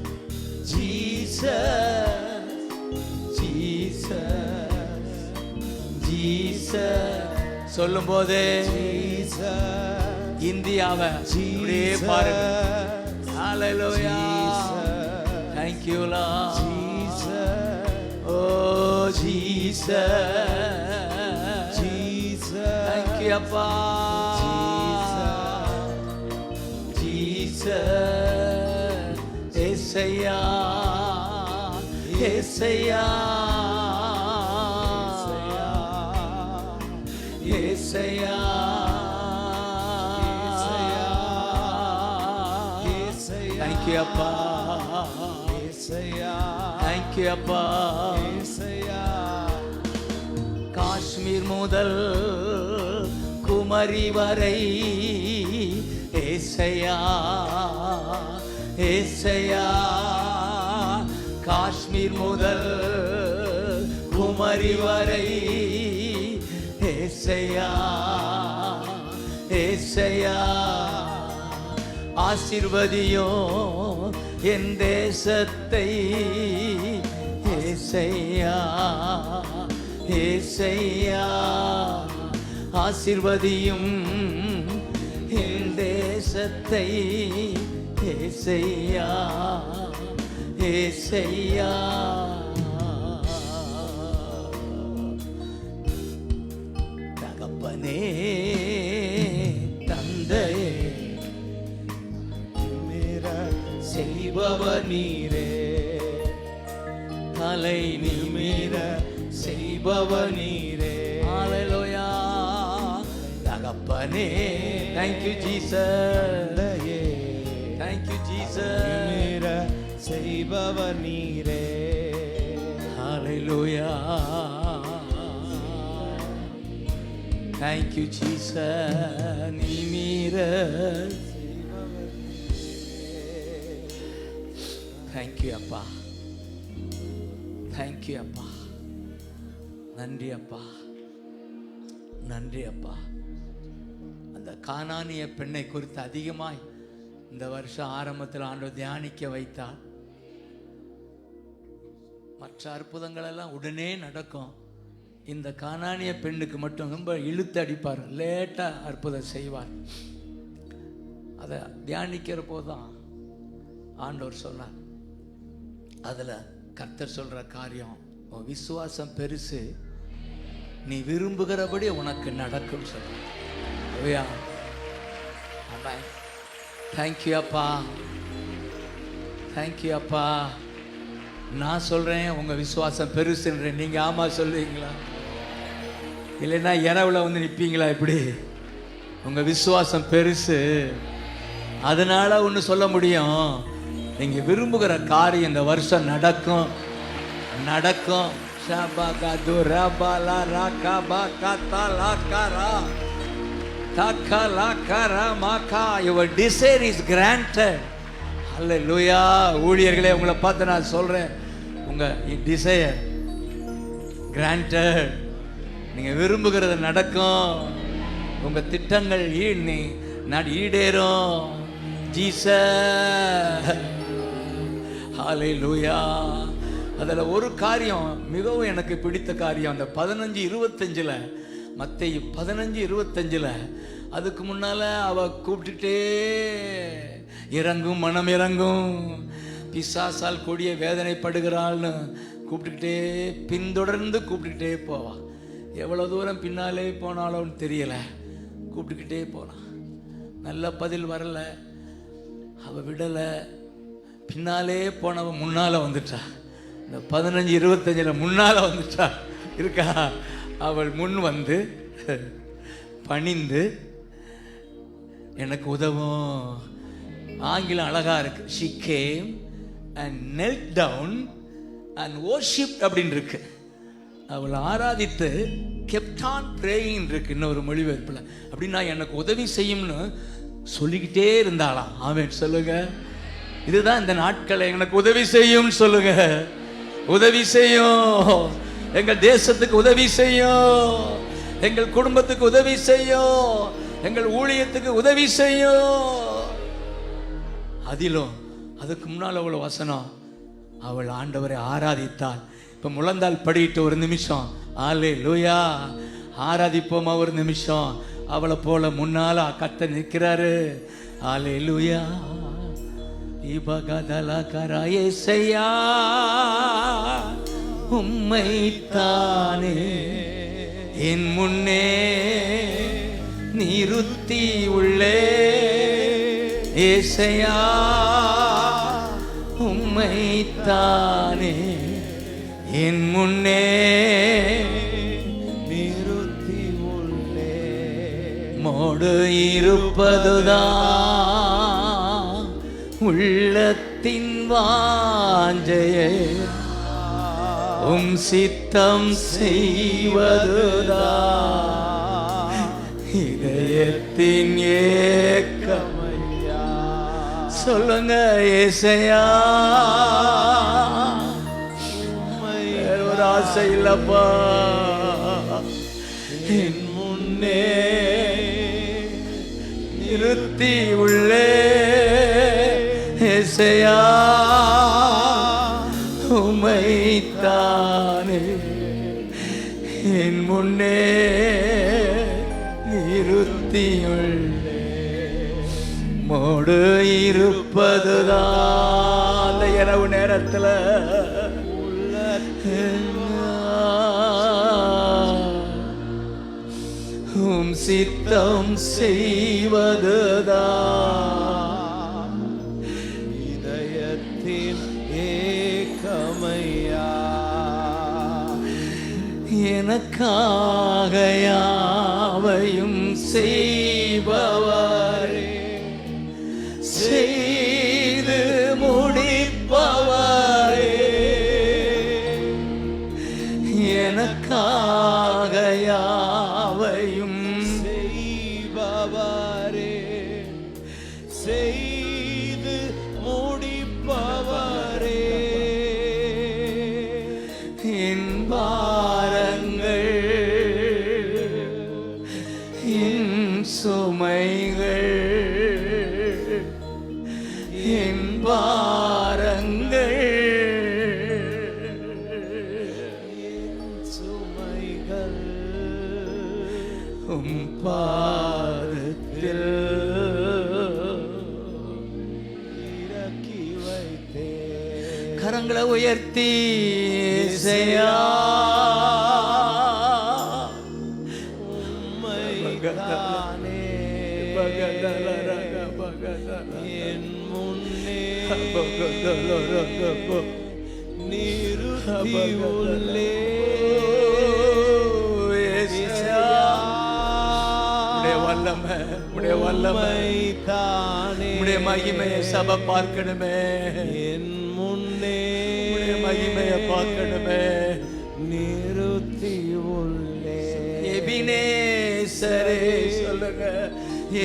Jesus, Jesus, Jesus. சொல்லும் போதே இந்தியாவை அப்படியே பாருங்க. ஹல்லேலூயா. Thank you Lord. Oh Jesus, Jesus. Thank you Appa. Jesus, Yesaya, Yesaya, Yesaya, Yesaya. Thank you Appa. Thank you Appa. Kashmir முதல் குமரி வரை ஏசையா, ஏசையா. காஷ்மீர் முதல் குமரி வரை ஏசையா, ஏசையா. ஆசீர்வதியும் என் தேசத்தை ஏசையா, ஏசையா. ஆசீர்வதியும் என் தேசத்தை ஏசையா, ஏசையா. தகப்பனே தந்தையே செய்பவர் நீரே. தலை நிமிர செய்பவர் நீரே. ஹல்லேலூயா. தகப்பனே. Thank you Jesus. Thank you Jesus. நிமிர செய்பவர் நீரே. ஹல்லேலூயா. Thank you Jesus. நிமிர. Thank you அப்பா. Thank you அப்பா. நன்றி அப்பா, நன்றி அப்பா. அந்த கானானிய பெண்ணை குறித்து அதிகமாய் இந்த வருஷம் ஆரம்பத்தில் ஆண்டவர் தியானிக்க வைத்தார். மற்ற அற்புதங்கள் எல்லாம் உடனே நடக்கும். இந்த கானானிய பெண்ணுக்கு மட்டும் ரொம்ப இழுத்து அடிப்பார், லேட்டாக அற்புதம் செய்வார். அதை தியானிக்கிற போதுதான் ஆண்டவர் சொன்னார். அதில் கர்த்தர் சொல்கிற காரியம், உன் விசுவாசம் பெருசு, நீ விரும்புகிறபடி உனக்கு நடக்கும் சொல்கிறார். தேங்க்யூ அப்பா, தேங்க்யூ அப்பா. நான் சொல்கிறேன் உங்கள் விசுவாசம் பெருசுன்றேன். நீங்கள் ஆமாம் சொல்லுவீங்களா? இல்லைன்னா இரவில் வந்து நிற்பீங்களா? இப்படி உங்க விசுவாசம் பெருசு. அதனால ஒன்று சொல்ல முடியும், நீங்க விரும்புகிற காரியம் இந்த வருஷம் நடக்கும் நடக்கும். Your desire is granted. Hallelujah. ஊழியர்களே, உங்களை பார்த்து நான் சொல்றேன், உங்க desire granted. நீங்க விரும்புகிறது நடக்கும். உங்க திட்டங்கள் ஈடேறும். ஜீசஸ். ஹல்லேலூயா. அதில் ஒரு காரியம் மிகவும் எனக்கு பிடித்த காரியம், அந்த 15:25 மத்தேயு 15:25 அதுக்கு முன்னால அவ கூப்பிட்டுட்டே இறங்கும், மனம் இறங்கும், பிசாசால் கொடிய வேதனைப்படுகிறாள்னு கூப்பிட்டுக்கிட்டே பின்தொடர்ந்து கூப்பிட்டுக்கிட்டே போவா. எவ்வளோ தூரம் பின்னாலே போனாலும் தெரியல, கூப்பிட்டுக்கிட்டே போனான். நல்ல பதில் வரல, அவ விடலை. பின்னாலே போனவ முன்னால வந்துட்டா. இந்த 15:25 முன்னால வந்துட்டா இருக்கா. அவள் முன் வந்து பணிந்து எனக்கு உதவும். ஆங்கிலம் அழகா இருக்கு. she came and knelt down and worshipped அப்படின்னு இருக்கு. அவள் ஆராதித்து kept on praying இருக்கு இன்னொரு மொழிபெயர்ப்பில். அப்படின்னா எனக்கு உதவி செய்யும்னு சொல்லிக்கிட்டே இருந்தாளாம். ஆமென் சொல்லுங்க. இதுதான் இந்த நாட்களை எனக்கு உதவி செய்யும் சொல்லுங்க. உதவி செய்யும், எங்கள் தேசத்துக்கு உதவி செய்யும், எங்கள் குடும்பத்துக்கு உதவி செய்யும், எங்கள் ஊழியத்துக்கு உதவி செய்யும். அதிலும் அதுக்கு முன்னால் அவ்வளவு வசனம், அவள் ஆண்டவரை ஆராதித்தாள். இப்ப முழந்தால் படிட்டு ஒரு நிமிஷம் அல்லேலூயா ஆராதிப்போமா? ஒரு நிமிஷம். அவளை போல முன்னால கர்த்தர் நிற்கிறாரு. அல்லேலூயா. இபகதலகராயேசையா உம்மைத்தானே என் முன்னே நிறுத்தி உள்ளே. ஏசையா உம்மைத்தானே என் முன்னே நிறுத்தி உள்ளே. மோடு இருப்பதுதான் உள்ளத்தின் வாஞ்சையே, உம் சித்தம் செய்வதுதான் இதயத்தின் ஏக்கமையா. சொல்லுங்க ஏசையா. ஒரு ஆசை இல்லப்பா, என் முன்னே நிறுத்தி உள்ளே. ஏசையா உம்மைத்தானே என் முன்னே நிறுத்தியுள்ளே. மோடு இருப்பதுதான் அந்த இரவு நேரத்தில் உம் சித்தம் செய்வதுதான் இதயத்தின் ஏக்கமையா. எனக்காக யாவையும் செய்பவரே, செய்து முடிப்பவரே. எனக்காக யாவையும் செய்பவரே, செய்து முடிப்பவரே. என் பாரங்கள் என் சுமைகள், என் பாரங்கள் உம் பாதத்தில் இறக்கி வைத்தே. கரங்களை உயர்த்தி இசையா உம்மைத்தானே என் முன்னே நிறுத்தி உள்ளே. வல்லமை, உம்முடைய வல்லமை தானே உம்முடைய மகிமையை சபை பார்க்கணுமே, என் முன்னே உம்முடைய மகிமையை பார்க்கணுமே. நிறுத்தி உள்ளே எபினேசரே சொல்லுங்க,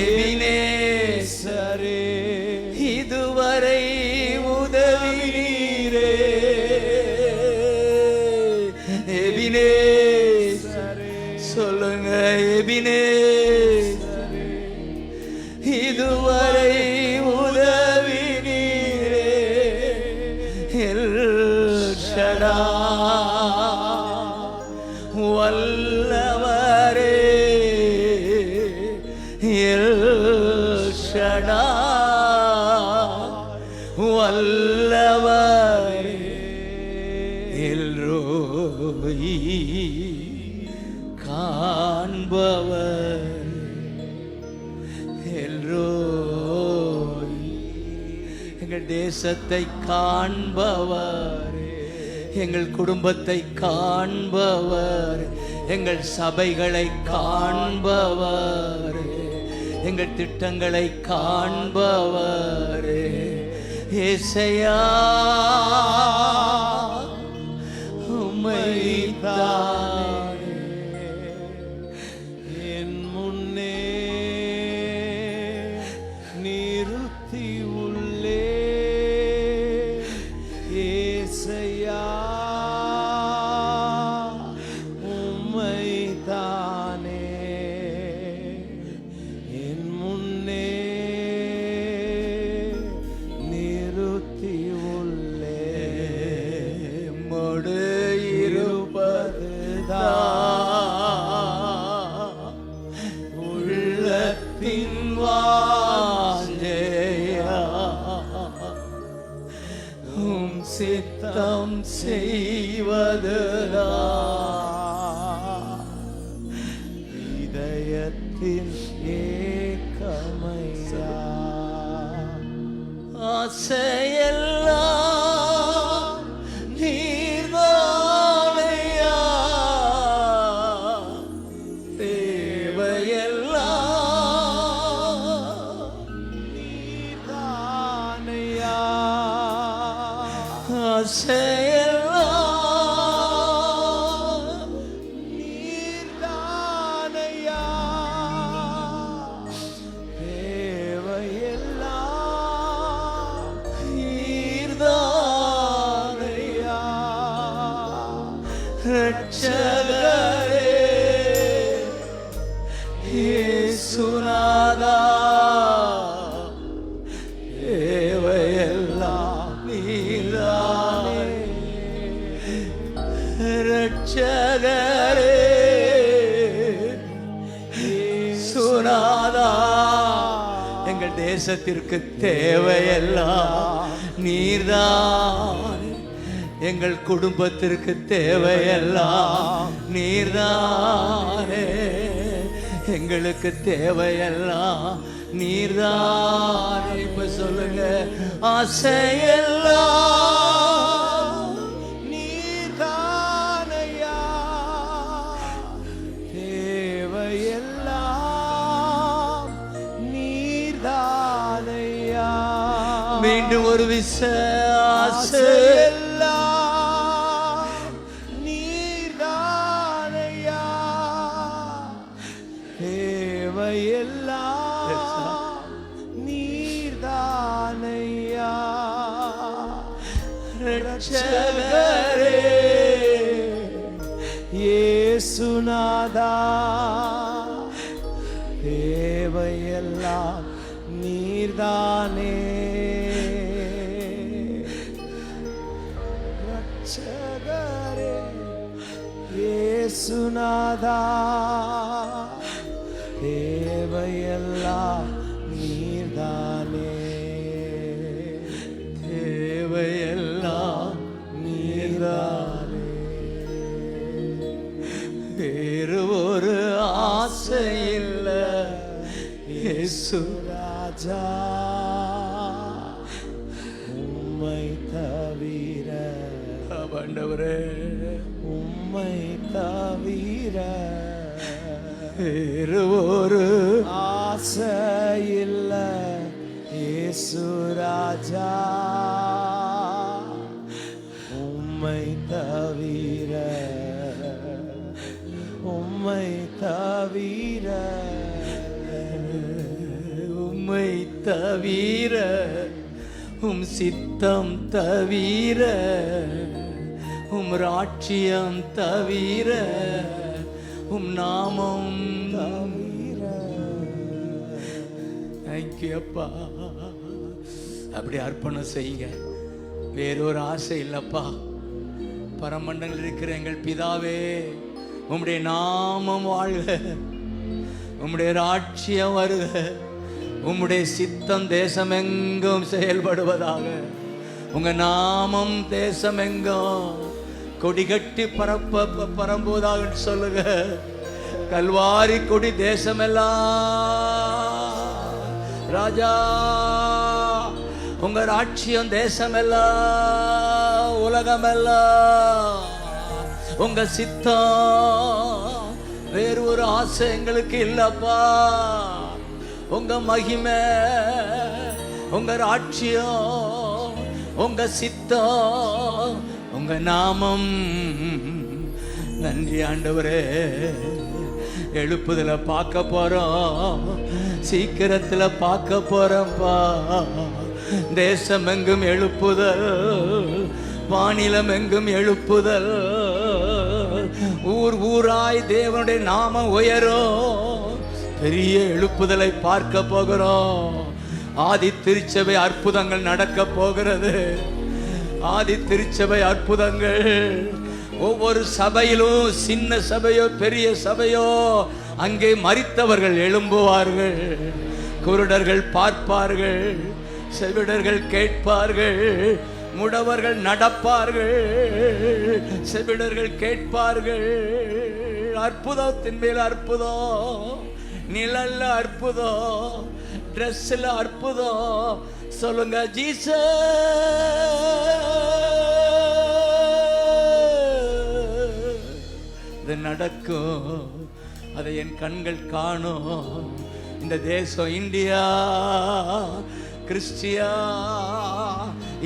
எபினேசரே இதுவரை உதவினீரே, எபினேசரே சொல்லுங்க, எபினேசரே இதுவரை உதவினீரே, எல் ஷடாய் வல்லவரே, எல் ஷடாய் வல்லவரே, எல்ரோயி காண்பவர், எல்ரோயி எங்கள் தேசத்தை காண்பவர், எங்கள் குடும்பத்தை காண்பவர், எங்கள் சபைகளை காண்பவர், எங்கள் திட்டங்களை காண்பவர். ஏசையா உம்மைத்தானே என் முன்னே நிறுத்தி உள்ளே ஏசையா உம்மைத்தானே என் முன்னே நிறுத்தி உள்ளே மொடு இருப்பதுதான் உள்ளத்தின் வாஞ்சையா, உம் சித்தம் செய்வதுதான் இதயத்தின் ஏக்கமையா ஆசையெல்லாம் நீர்தானையா, தேவையெல்லாம் நீதானையா ஆசையெல்லாம் நீதானையா தேவையெல்லாம் நீர்தானையா, ரட்சகரே இயேசுநாதா, தேவையெல்லாம் நீர்தானே, ரட்சகரே இயேசுநாதா, எங்கள் தேசத்திற்கு தேவையெல்லாம் நீர்தான், எங்கள் குடும்பத்திற்கு தேவையெல்லாம் நீர்தானே, எங்களுக்கு தேவையெல்லாம் நீர்தான். இப்ப சொல்லுங்க, ஆசையெல்லாம் நீதானையா தேவையெல்லாம் நீதானையா மீண்டும் ஒரு விசுவாசம் ஆசையெல்லாம் நீதானையா தேவையெல்லாம் நீதானையா ரட்சகரே இயேசுநாதா தேவையெல்லாம் நீர்தானே ரட்சகரே இயேசுநாதா தேவையெல்லாம் நீர்தானே தேவையெல்லாம் நீர்தானே வேறு ஒரு ஆசை இல்லை இயேசு ராஜா உம்மை தவிர ஆண்டவரே உம்மை தவிர வேறு ஒரு ஆசை இல்ல இயேசு ராஜா, உம்மை தவிர, உம்மை தவிர, உம்மை தவிர, உம் சித்தம் தவிர, உம் ராட்சியம் தவிர, உம் நாமம் தவிர. தேங்க்யூ அப்பா. அப்படி அர்ப்பணம் செய்யுங்க. வேறொரு ஆசை இல்லப்பா. பரமண்டங்கள் இருக்கிற எங்கள் பிதாவே, உம்முடைய நாமம் வாழ்க, உம்முடைய ராட்சியம் வருக, உம்முடைய சித்தம் தேசமெங்கும் செயல்படுவதாக. உங்க நாமம் தேசமெங்கும் கொடிகட்டி பரம்புவதாக சொல்லுங்க. கல்வாரி கொடி தேசமெல்லாம் ராஜா, உங்க ராட்சியம் தேசமெல்லாம் உலகமெல்லாம் உங்க சித்தம். வேறு ஒரு ஆசை எங்களுக்கு இல்லப்பா. உங்க மகிமை, உங்க ராட்சியம், உங்க சித்தம், உங்க நாமம். நன்றி ஆண்டவரே. எழுப்புதல பார்க்க போறோம், சீக்கிரத்துல பார்க்க போறோம்ப்பா. தேசம் எங்கும் எழுப்புதல், வானிலம் எங்கும் எழுப்புதல், ஊர் ஊராய் தேவனுடைய நாமம் உயரும். பெரிய எழுப்புதலை பார்க்க போகிறோம். ஆதி திருச்சபை அற்புதங்கள் நடக்க போகிறது. ஆதி திருச்சபை அற்புதங்கள். ஒவ்வொரு சபையிலும், சின்ன சபையோ பெரிய சபையோ, அங்கே மரித்தவர்கள் எழும்புவார்கள். குருடர்கள் பார்ப்பார்கள், செவிடர்கள் கேட்பார்கள், முடவர்கள் நடப்பார்கள், செவிடர்கள் கேட்பார்கள். அற்புதத்தின் மேல் அற்புதம், நிழல்ல அற்புதம், ட்ரெஸ்ல அற்புதம். சொல்லுங்க ஜீசஸ். இது நடக்கும், அதை என் கண்கள் காணும். இந்த தேசம் இந்தியா, கிறிஸ்டியா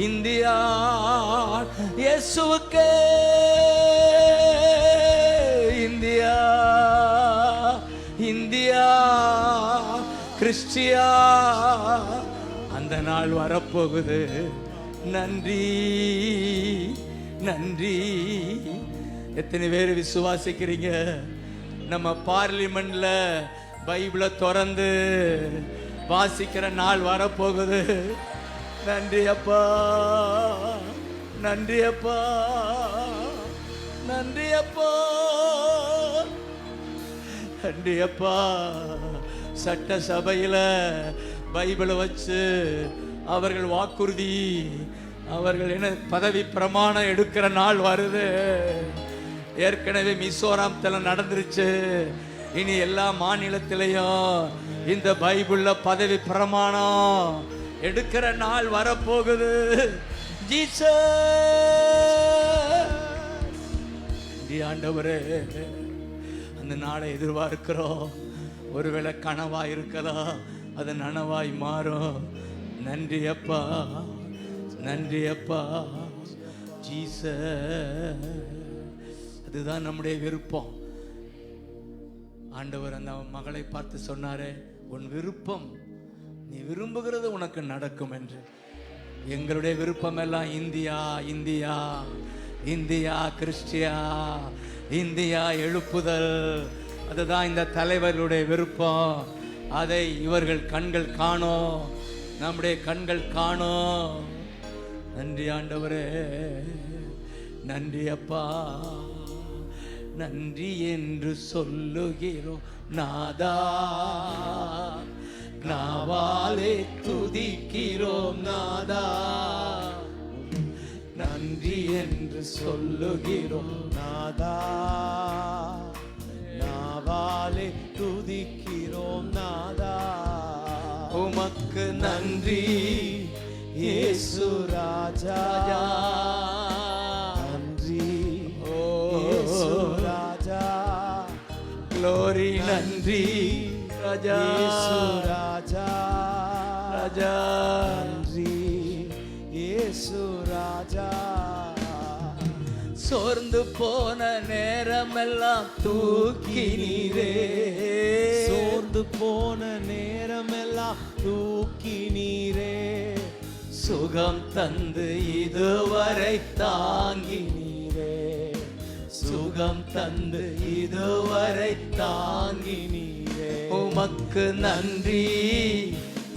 இந்தியா, இயேசுவுக்கே இந்தியா, இந்தியா கிறிஸ்டியா. அந்த நாள் வரப்போகுது. நன்றி நன்றி. எத்தனை பேர் விசுவாசிக்கிறீங்க? நம்ம பார்லிமெண்ட்ல பைபிளை திறந்து வாசிக்கிற நாள் வரப்போகுது. நன்றி அப்பா, நன்றி அப்பா, நன்றி அப்பா, நன்றி அப்பா. சட்ட சபையில பைபிளை வச்சு அவர்கள் வாக்குறுதி, அவர்கள் என்ன பதவி பிரமாணம் எடுக்கிற நாள் வருது. ஏற்கனவே மிசோராமத்துல நடந்துருச்சு. இனி எல்லா மாநிலத்திலையும் இந்த பைபிள்ல பதவி பிரமாணம் எடுக்கிற நாள் வரப்போகுது. ஜீசஸ் ஆண்டவரே, அந்த நாளை எதிர்பார்க்கிறோம். ஒருவேளை கனவா இருக்கலாம், அது நனவாய் மாறும். நன்றி அப்பா, நன்றி அப்பா. ஜீசஸ், அதுதான் நம்முடைய விருப்பம். ஆண்டவர் அந்த மகளை பார்த்து சொன்னாரே, உன் விருப்பம், நீ விரும்புகிறது உனக்கு நடக்கும் என்று. எங்களுடைய விருப்பம் எல்லாம் India, India, India Chrystia, India எழுப்புதல். அதுதான் இந்த தலைவர்களுடைய விருப்பம். அதை இவர்கள் கண்கள் காணோம், நம்முடைய கண்கள் காணோம். நன்றி ஆண்டவரே, நன்றி அப்பா. நன்றி என்று சொல்லுகிறோம் நாதா, நாவாலே துதிக்கிறோம் நாதா. நன்றி என்று சொல்லுகிறோம் நாதா, நாவாலே துதிக்கிறோம் நாதா. உமக்கு நன்றி இயேசு ராஜா, நன்றி இயேசு ராஜா. க்ளோரி நன்றி நன்றி ராஜா இயேசு ராஜா ராஜா நன்றி இயேசு ராஜா சோர்ந்து போன நேரமெல்லாம் தூக்கி நீரே சோர்ந்து போன நேரமெல்லாம் தூக்கி நீரே சுகம் தந்து இதுவரை தாங்கி நீரே சுகம் தந்து இதுவரை தாங்கி நீரே உமக்கு நன்றி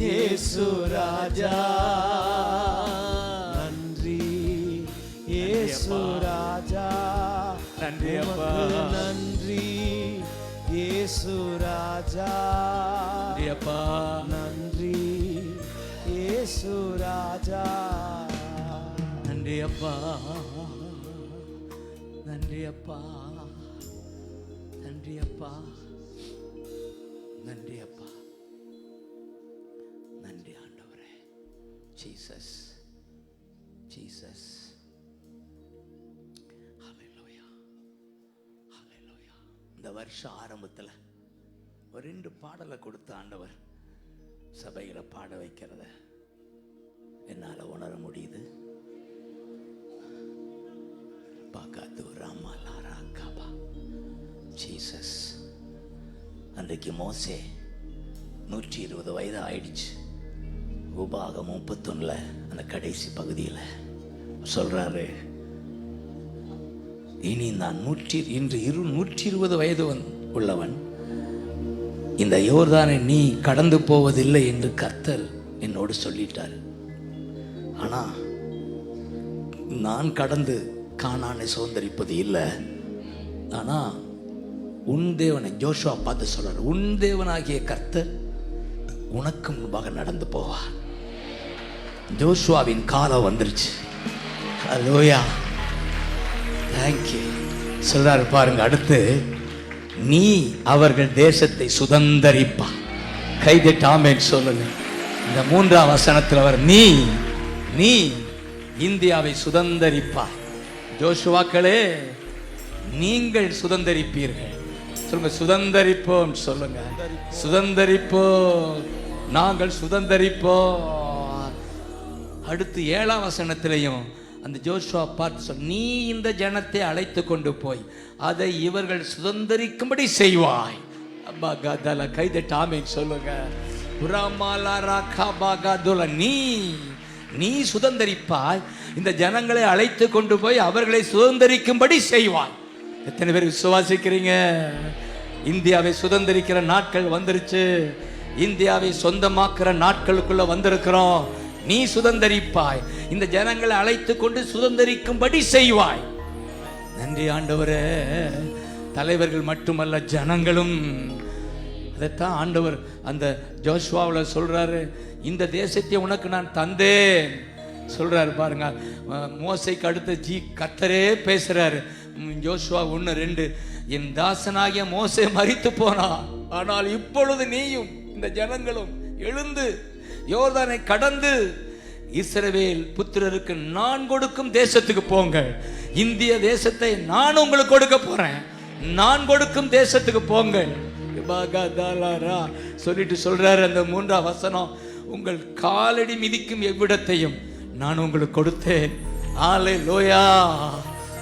இயேசு ராஜா நன்றி இயேசு ராஜா நன்றி அப்பா. உமக்கு நன்றி இயேசு ராஜா நன்றி அப்பா. நன்றி இயேசு ராஜா நன்றி அப்பா நன்றி அப்பா நன்றி அப்பா நன்றி அப்பா நன்றி ஆண்டவரே. ஜீசஸ் ஜீசஸ் ஹல்லேலூயா ஹல்லேலூயா. இந்த வருஷம் ஆரம்பத்தில் ஒரு 2 பாடலை கொடுத்த ஆண்டவர் சபையில பாட வைக்கிறத என்னால உணர முடியுது. ஜீசஸ். அன்றைக்கு மோசே 120 வயது ஆயிடுச்சு. உபாகம் 31 அந்த கடைசி பகுதியில் சொல்றாரு, இனி நான் 120 வயது உள்ளவன், இந்த யோர்தானை நீ கடந்து போவதில்லை என்று கர்த்தர் என்னோடு சொல்லிட்டார். ஆனா நான் கடந்து கானானை சுதந்தரிப்பது இல்லை. ஆனா உன் தேவனை ஜோஷுவா பார்த்து சொல்றார், உன் தேவனாகிய கர்த்தர் உனக்கு முன்பாக நடந்து போவார். ஜோஷுவாவின் காலம் வந்துருச்சு. ஹல்லேலூயா, தேங்க்யூ சொல்றாரு பாருங்க. அடுத்து, நீ அவர்கள் தேசத்தை சுதந்தரிப்பா. கைதட்டி ஆமென் சொல்லுங்க. இந்த 3ஆம் வசனத்தில் அவர் நீ இந்தியாவை சுதந்தரிப்பா. ஜோஷுவாக்களே, நீங்கள் சுதந்தரிப்பீர்கள். சொல்லுங்க, சுதந்தரிப்போம் சொல்லுங்க. சுதந்தரிப்போம், நாங்கள் சுதந்தரிப்போம். அடுத்து 7ஆம் வசனத்திலையும் அந்த ஜோஷுவா பார்த்து சொல், நீ இந்த ஜனத்தை அழைத்து கொண்டு போய் அதை இவர்கள் சுதந்தரிக்கும்படி செய்வாய். அப்பா கதல கைதட்டி ஆமென் சொல்லுங்க. நீ சுதந்தரிப்பாய், இந்த ஜனங்களை அழைத்து கொண்டு போய் அவர்களை சுதந்தரிக்கும்படி செய்வாய். எத்தனை பேர் விசுவாசிக்கிறீங்க? இந்தியாவை சுதந்தரிக்கிற நாட்கள் வந்துருச்சு. இந்தியாவை சொந்தமாக்குற நாட்களுக்குள்ள வந்திருக்கிறோம். நீ சுதந்தரிப்பாய், இந்த ஜனங்களை அழைத்து கொண்டு சுதந்தரிக்கும்படி செய்வாய். நன்றி ஆண்டவரே. தலைவர்கள் மட்டுமல்ல, ஜனங்களும். அதைத்தான் ஆண்டவர் அந்த ஜோஷுவாவில் சொல்றாரு, இந்த தேசத்தை உனக்கு நான் தந்தேன் சொல்றாரு பாருங்க. மோசைக்கு அடுத்த கர்த்தரே பேசுறாரு. ஜோஷுவா 1:2, என் தாசனாகிய மோசே மரித்து போனான், ஆனால் இப்பொழுது நீயும் இந்த ஜனங்களும் எழுந்து யோர்தானை கடந்து இஸ்ரவேல் புத்திரருக்கு நான் கொடுக்கும் தேசத்துக்கு போங்கள். இந்திய தேசத்தை நான் உங்களுக்கு கொடுக்க போறேன். நான் கொடுக்கும் தேசத்துக்கு போங்கள் சொல்லிட்டு சொல்றாரு அந்த 3ஆம் வசனம், உங்கள் காலடி மிதிக்கும் எவ்விடத்தையும் நான் உங்களுக்கு கொடுத்தேன். ஹல்லேலூயா.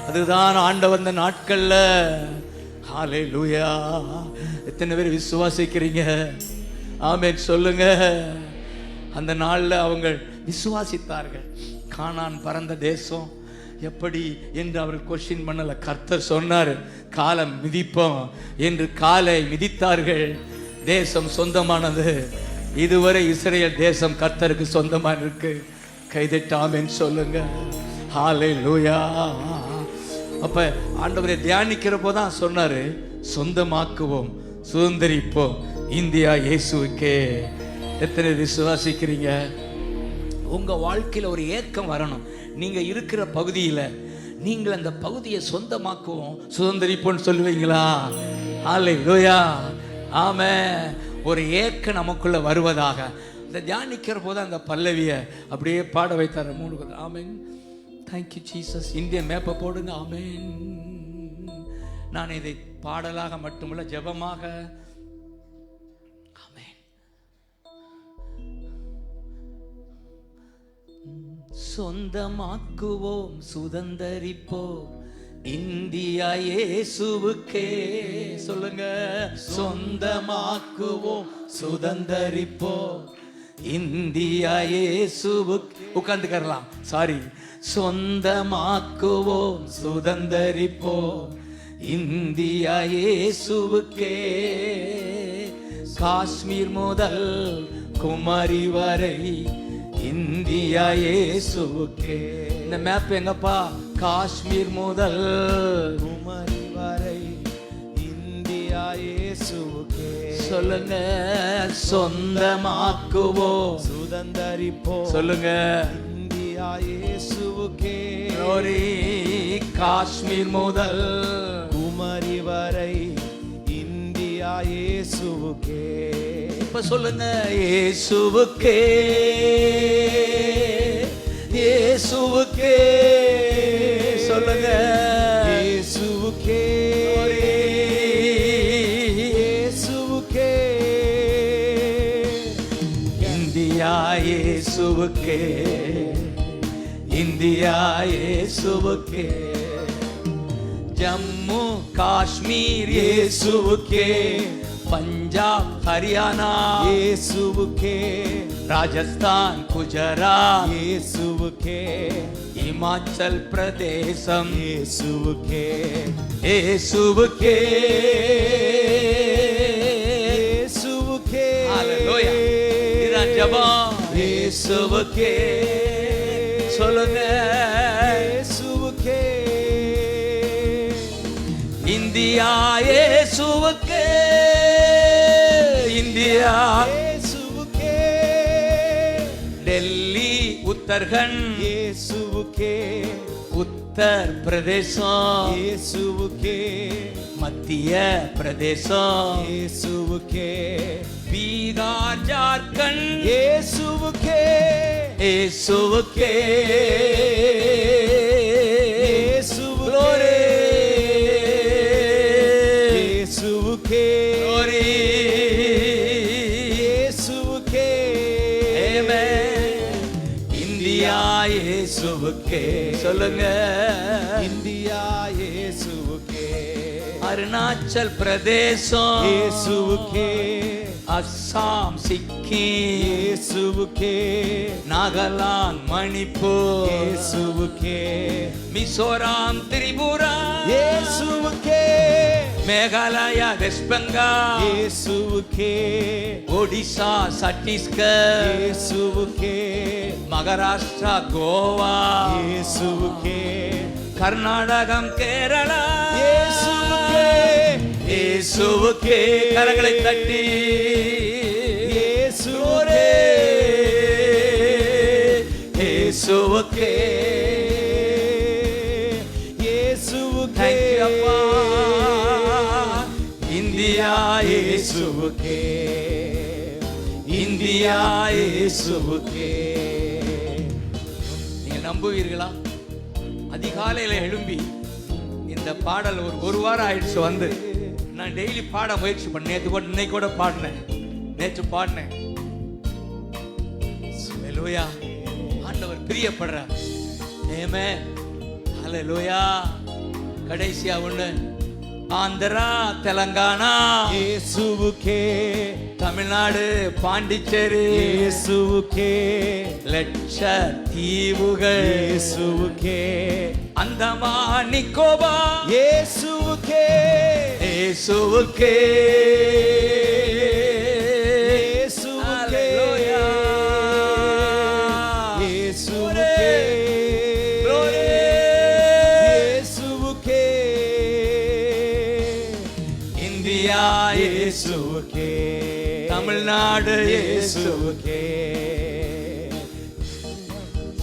அதுதான் ஆண்டவர் அந்த நாட்கள்ல. ஹல்லேலூயா. எத்தனை பேர் விசுவாசிக்கிறீங்க? ஆமென் சொல்லுங்க. அந்த நாள்ல அவங்க விசுவாசித்தார்கள். கானான் பரந்த தேசம் எப்படி என்று அவர்கள் கொஸ்டின் பண்ணல. கர்த்தர் சொன்னார், காலம் மிதிப்போம் என்று காலை மிதித்தார்கள். தேசம் சொந்தமானது. இதுவரை இஸ்ரேல் தேசம் கர்த்தருக்கு சொந்தமான இருக்கு. கைதட்டி ஆமென் சொல்லுங்க. ஹல்லேலூயா. அப்ப ஆண்டவரை தியானிக்கிற போதான் சொன்னாரு, சொந்தமாக்குவோம், சுதந்தரிப்போம், இந்தியா இயேசுவுக்கே. எத்தனை விசுவாசிக்கிறீங்க? உங்க வாழ்க்கையில ஒரு ஏக்கம் வரணும். நீங்க இருக்கிற பகுதியில நீங்கள் அந்த பகுதியை சொந்தமாக்குவோம், சுதந்தரிப்போம் சொல்லுவீங்களா? ஹல்லேலூயா. ஆமென். ஒரு ஏக்கம் நமக்குள்ள வருவதாக. இந்த தியானிக்கிற போது அந்த பல்லவியை அப்படியே பாட வைத்தார். 3. ஆமென். Thank you Jesus. இந்திய மேப்பை போடுங்க. ஆமென். நான் இதை பாடலாக மட்டுமல்ல, ஜெபமாக சொந்தமாக்குவோம் சுதந்தரிப்போம் இந்தியா இயேசுவுக்கே. சொல்லுங்க, சொந்தமாக்குவோம் சுதந்தரிப்போம் இந்தியா இயேசுவுக்கு. உட்கார்ந்துக்கலாம், சாரி. சொந்தமாக்குவோம் சுதந்தரிப்போம் இந்தியா இயேசுவுக்கே. காஷ்மீர் முதல் குமரி வரை இந்தியா இயேசுவுக்கே. இந்த மேப் எங்கப்பா? காஷ்மீர் முதல் குமரி வரை இந்தியா இயேசுவுக்கே. சொல்லுங்க, சொந்தமாக்குவோம் சுதந்தரிப்போம். சொல்லுங்க, இந்தியா இயேசுவுக்கே. glory. காஷ்மீர் முதல் குமரி வரை இந்தியா இயேசுவுக்கே. இப்ப சொல்லுங்க, இயேசுவுக்கே இயேசுவுக்கே. சொல்லுங்க, இயேசுவுக்கே இயேசுவுக்கே. இந்தியா இயேசுவுக்கே இந்தியா இயேசுவுக்கே. ஜம்மு காஷ்மீர் இயேசுவுக்கே. பஞ்சாப் ஹரியானா இயேசுவுக்கே. ராஜஸ்தான் குஜராத் இயேசுவுக்கே. இமாச்சல் பிரதேசம் இயேசுவுக்கே. இயேசுவுக்கே. இயேசுவுக்கே. ஹalleluya. இதுதான் ஜெபம். இயேசுவுக்கே. சொல்லுங்க, இயேசுவுக்கே. இந்தியா இயேசுவுக்கே. இந்தியா இயேசுவுக்கே. டெல்லி உத்தரகண்ட் இயேசுவுக்கே. உத்தர் பிரதேசம் இயேசுவுக்கே. மத்திய பிரதேசம் இயேசுவுக்கே. பீகார் ஜார்க்கண்ட் இயேசுவுக்கே. இயேசுவுக்கே. இயேசுவுக்கே. இயேசுவுக்கே. glory. இயேசுவுக்கே. Amen. இந்தியா இயேசுவுக்கே. சொல்லுங்க, இந்தியா இயேசுவுக்கே. அருணாச்சல் பிரதேசம் இயேசுவுக்கே. அஸ்ஸாம் சிக்கிம் இயேசுவுக்கே. நாகாலாந்து மணிப்பூர் இயேசுவுக்கே. மிசோராம் திரிபுரா இயேசுவுக்கே. மேகாலயா வெஸ்ட் பெங்கால் இயேசுவுக்கே. ஒடிசா சத்தீஸ்கர் இயேசுவுக்கே. மகாராஷ்டிரா கோவா இயேசுவுக்கே. கர்நாடகம் கேரளா இயேசுவுக்கே. இயேசுவுக்கே. கரங்களை தட்டி இயேசுவுக்கே. இயேசுவுக்கே. இயேசுவுக்கே. Thank you, அப்பா. இந்தியா இயேசுவுக்கே. இந்தியா இயேசுவுக்கே. நீங்க நம்புவீர்களா? அதிகாலையில எழும்பி இந்த பாடல் ஒரு வாரம் ஆயிடுச்சு வந்து நான் டெய்லி பாட முயற்சி பண்ணேன். நேற்று கூட இன்னைக்கு கூட பாடினேன், நேற்று பாடினேன். ஹalleluya. ஆண்டவர் பிரியப்படுறார். ஆமென். ஹalleluya. கடைசியா ஒண்ணு, ஆந்திரா தெலங்கானா இயேசுவுக்கே. தமிழ்நாடு பாண்டிச்சேரி இயேசுவுக்கே. லட்சத்தீவுகள் இயேசுவுக்கே. அந்தமான் நிக்கோபார் இயேசுவுக்கே. இயேசுவுக்கே. இயேசுவுக்கே. Hallelujah. இயேசுவுக்கே. Glory. இயேசுவுக்கே. இந்தியா இயேசுவுக்கே. தமிழ்நாடு இயேசுவுக்கே.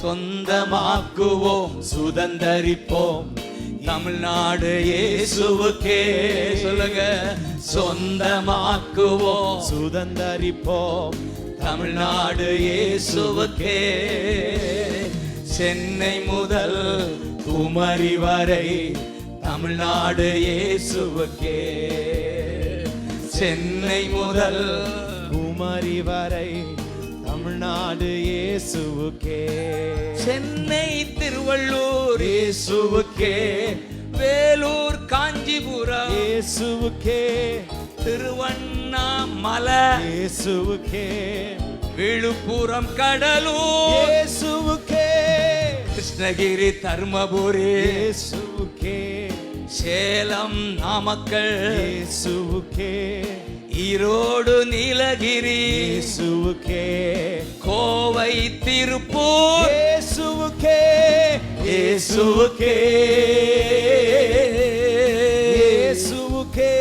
சொந்தமாக்குவோம் சுதந்தரிப்போம் தமிழ்நாடு இயேசுவுக்கே. சொல்லுங்க, சொந்தமாக்குவோம் சுதந்தரிப்போம் தமிழ்நாடு இயேசுவுக்கே. சென்னை முதல் குமரி வரை தமிழ்நாடு இயேசுவுக்கே. சென்னை முதல் குமரி வரை தமிழ்நாடு இயேசுவுக்கே. இயேசுவுக்கே சென்னை திருவள்ளூர் இயேசுவுக்கே வேலூர் காஞ்சிபுரம் இயேசுவுக்கே திருவண்ணாமலை இயேசுவுக்கே விழுப்புரம் கடலூர் இயேசுவுக்கே கிருஷ்ணகிரி தர்மபுரி இயேசுவுக்கே சேலம் நாமக்கல் இயேசுவுக்கே ஈரோடு நீலகிரி இயேசுவுக்கே கோவை திருப்பூர் இயேசுவுக்கே இயேசுவுக்கே இயேசுவுக்கே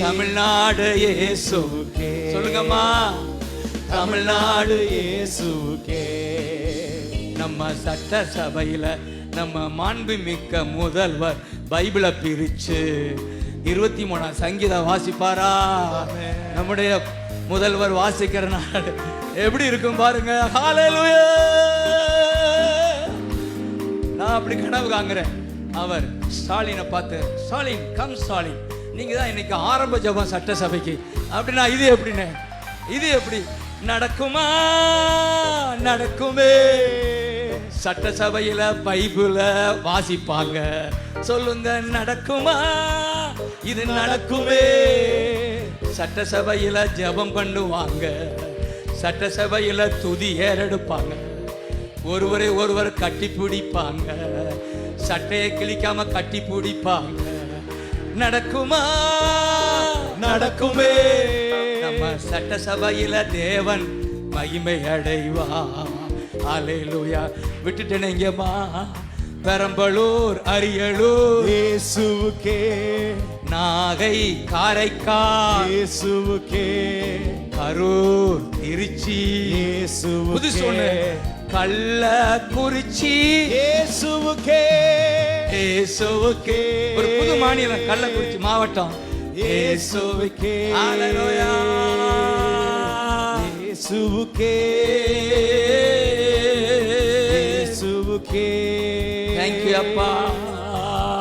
தமிழ்நாடு இயேசுவுக்கே சொல்லுங்கம்மா தமிழ்நாடு இயேசுவுக்கே நம்ம சட்டசபையில நம்ம மாண்புமிக்க முதல்வர் பைபிளை பிரிச்சு 23 சங்கீதம் வாசிப்பாரா? நம்முடைய முதல்வர் வாசிக்கிற நாள் எப்படி இருக்கும் பாருங்க. ஹalleluya. நான் அப்படி கனவு காண்கிறேன். அவர் ஸ்டாலினை பார்த்து, ஸ்டாலின் கம் ஸ்டாலின், நீங்க தான் இன்னைக்கு ஆரம்ப ஜெபம் சட்டசபைக்கு அப்படின்னா இது எப்படின்னு, இது எப்படி நடக்குமா? நடக்குமே. சட்டசபையில பைபிள வாசிப்பாங்க. சொல்லுங்க நடக்குமா? இது நடக்குமே. சட்டசபையில ஜெபம் பண்ணுவாங்க. சட்டசபையில துதி ஏறெடுப்பாங்க. ஒருவரை ஒருவர் கட்டி பிடிப்பாங்க. சட்டையை கிழிக்காம கட்டி பிடிப்பாங்க. நடக்குமா? நடக்குமே. நம்ம சட்டசபையில தேவன் மகிமை அடைவா. அல்லேலூயா. விட்டுட்டேனேங்கம்மா. பெரம்பலூர் அரியலூர் இயேசுவுக்கே நாகை காரைக்கால் இயேசுவுக்கே கரூர் திருச்சி இயேசுவுக்கே புதுசு ஒண்ணு கள்ளக்குறிச்சி இயேசுவுக்கே இயேசுவுக்கே. ஒரு புது மாநிலம் கள்ளக்குறிச்சி மாவட்டம். இயேசுவுக்கே அல்லேலூயா. இயேசுவுக்கே இயேசுவுக்கே Thank you அப்பா.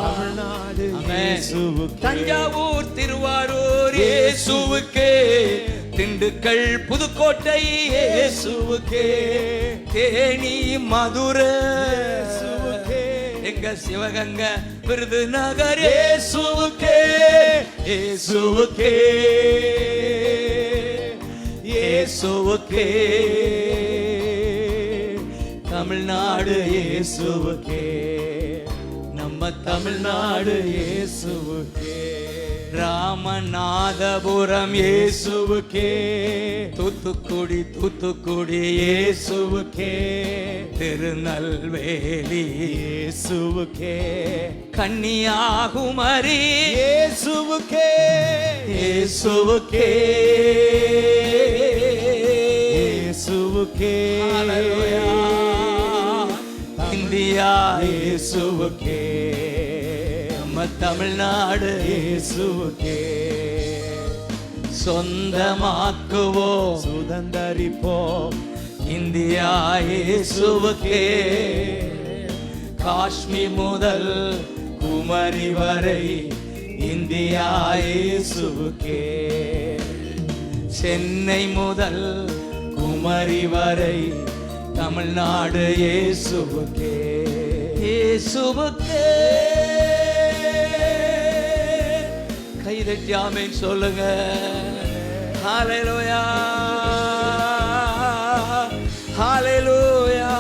தமிழ்நாடு ஆமென். இயேசுவுக்கே தஞ்சாவூர் திருவாரூர் இயேசுவுக்கே. திண்டுக்கல் புதுக்கோட்டை இயேசுவுக்கே. தேனி மதுரை இயேசுவுக்கே எங்க சிவகங்கை விருதுநகர் இயேசுவுக்கே இயேசுவுக்கே இயேசுவுக்கே தமிழ்நாடு இயேசுவுக்கே நம்ம தமிழ்நாடு தமிழ்நாடு இயேசுவுக்கே ராமநாதபுரம் இயேசு. இயேசுவுக்கே தூத்துக்குடி தூத்துக்குடி இயேசுவுக்கே திருநெல்வேலி இயேசுவுக்கே கன்னியாகுமரி இயேசுவுக்கே இயேசுவுக்கே. இயேசுவுக்கே அல்லேலூயா. இந்தியா இயேசுவுக்கே நம்ம தமிழ்நாடு இயேசுவுக்கே சொந்தமாக்குவோம். சுதந்தரிப்போம் இந்தியா இயேசுவுக்கே. காஷ்மீர் முதல் குமரி வரை இந்தியா இயேசுவுக்கே சென்னை முதல் குமரி வரை தமிழ்நாடு இயேசுவுக்கே. இயேசுவுக்கே. கைதட்டி ஆமென் சொல்லுங்க. ஹalleluya. ஹalleluya.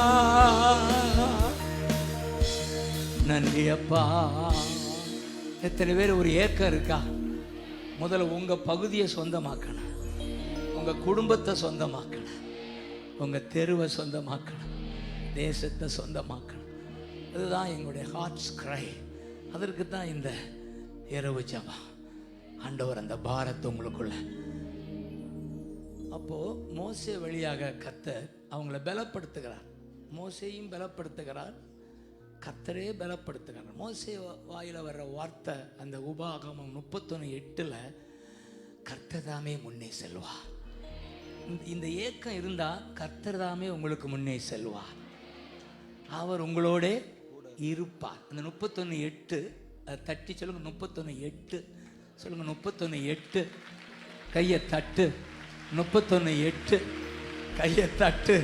நன்றி அப்பா. எத்தனை பேர் ஒரு ஏக்கம் இருக்கா? முதல்ல உங்க பகுதியை சொந்தமாக்கணும், உங்க குடும்பத்தை சொந்தமாக்கணும், உங்க தெருவை சொந்தமாக்கணும், தேசத்தை சொந்தமாக்கணும். அதுதான் எங்களுடைய ஹார்ட்ஸ் கிரை. அதற்கு தான் இந்த இரவு ஜெபம். ஆண்டவர் அந்த பாரத்தை உங்களுக்குள்ள. அப்போ மோசே வழியாக கர்த்தர் அவங்கள பலப்படுத்துகிறார். மோசேயும் பலப்படுத்துகிறார், கர்த்தரே பலப்படுத்துகிறார். மோசே வாயில வர்ற வார்த்தை அந்த உபாகமம் 31:8 கர்த்தர் தாமே முன்னே செல்வார். இந்த ஏக்கம் இருந்தா கர்த்தர் தாமே உங்களுக்கு முன்னே செல்வார். அவர் உங்களோட இருப்பார். அந்த 31:8 தட்டி சொல்லுங்க. 31:8 சொல்லுங்க. 31:8 கையை தட்டு. 31:8 கையை தட்டு.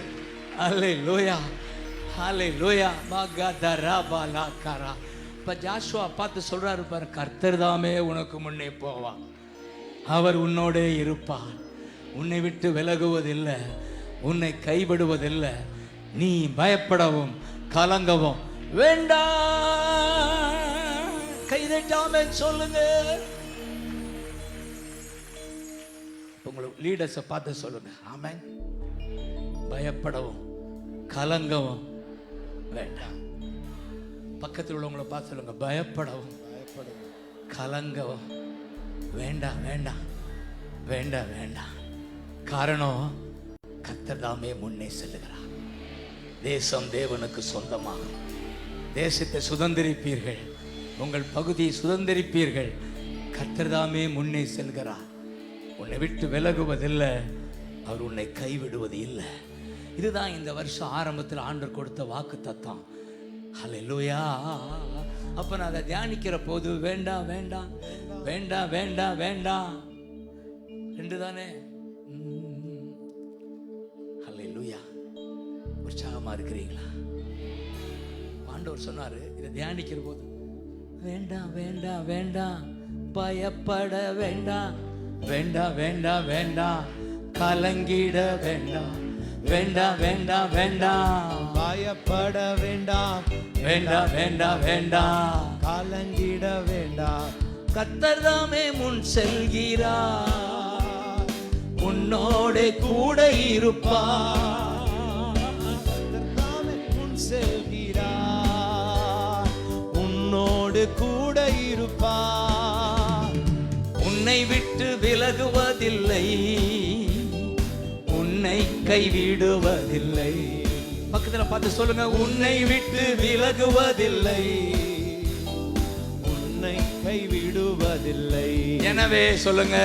அல்லேலூயா, அல்லேலூயா. மகதரா பாலாகாரா. இப்ப ஜாஷுவா பார்த்து சொல்றாரு பாரு, கர்த்தர் தாமே உனக்கு முன்னே போவா, அவர் உன்னோடே இருப்பார், உன்னை விட்டு விலகுவதில்லை, உன்னை கைவிடுவதில்லை, நீ பயப்படவும் கலங்கவும் வேண்டாம். கைதட்டாம சொல்லுங்க. உங்களுக்கு லீடர்ஸை பார்த்து சொல்லுங்க, ஆமென். பயப்படவும் கலங்கவும் வேண்டாம். பக்கத்தில் உள்ளவங்களை பார்த்து சொல்லுங்க, பயப்படவும் கலங்கவும் வேண்டாம், வேண்டாம், வேண்டாம், வேண்டாம். காரணம், கர்த்தர் தாமே முன்னே செல்லுகிறார். தேசம் தேவனுக்கு சொந்தமாகும். தேசத்தை சுதந்திரிப்பீர்கள், உங்கள் பகுதியை சுதந்திரிப்பீர்கள். கர்த்தர் தாமே முன்னே செல்கிறார். உன்னை விட்டு விலகுவதில்லை, அவர் உன்னை கைவிடுவது இல்லை. இதுதான் இந்த வருஷம் ஆரம்பத்தில் ஆண்டவர் கொடுத்த வாக்கு தத்தம். ஹல்லேலூயா. அப்ப நான் அதை தியானிக்கிற போது வேண்டாம், வேண்டாம், வேண்டாம், வேண்டாம், வேண்டாம், ரெண்டு தானே. ஹல்லேலூயா. உற்சாகமா இருக்கிறீங்களா? ஆண்டவர் சொன்னாரு இதை தியானிக்கிற போது, வேண்டாம், வேண்டாம், வேண்டாம், பயப்பட வேண்டாம், வேண்டாம், வேண்டாம், வேண்டாம், கலங்கிட வேண்டாம், வேண்டாம், வேண்டாம், வேண்டாம், பயப்பட வேண்டாம், வேண்டாம், வேண்டாம், வேண்டாம், கலங்கிட வேண்டாம். கர்த்தர் தாமே முன் செல்கிறார், உன்னோடே கூட இருப்பார். கர்த்தர் தாமே முன் செல்கிறார், உன்னோடு கூட இருப்பார். உன்னை விட்டு விலகுவதில்லை, உன்னை கைவிடுவதில்லை. பக்கத்துல பார்த்து சொல்லுங்க, உன்னை விட்டு விலகுவதில்லை, உன்னை கைவிடுவதில்லை. எனவே சொல்லுங்க,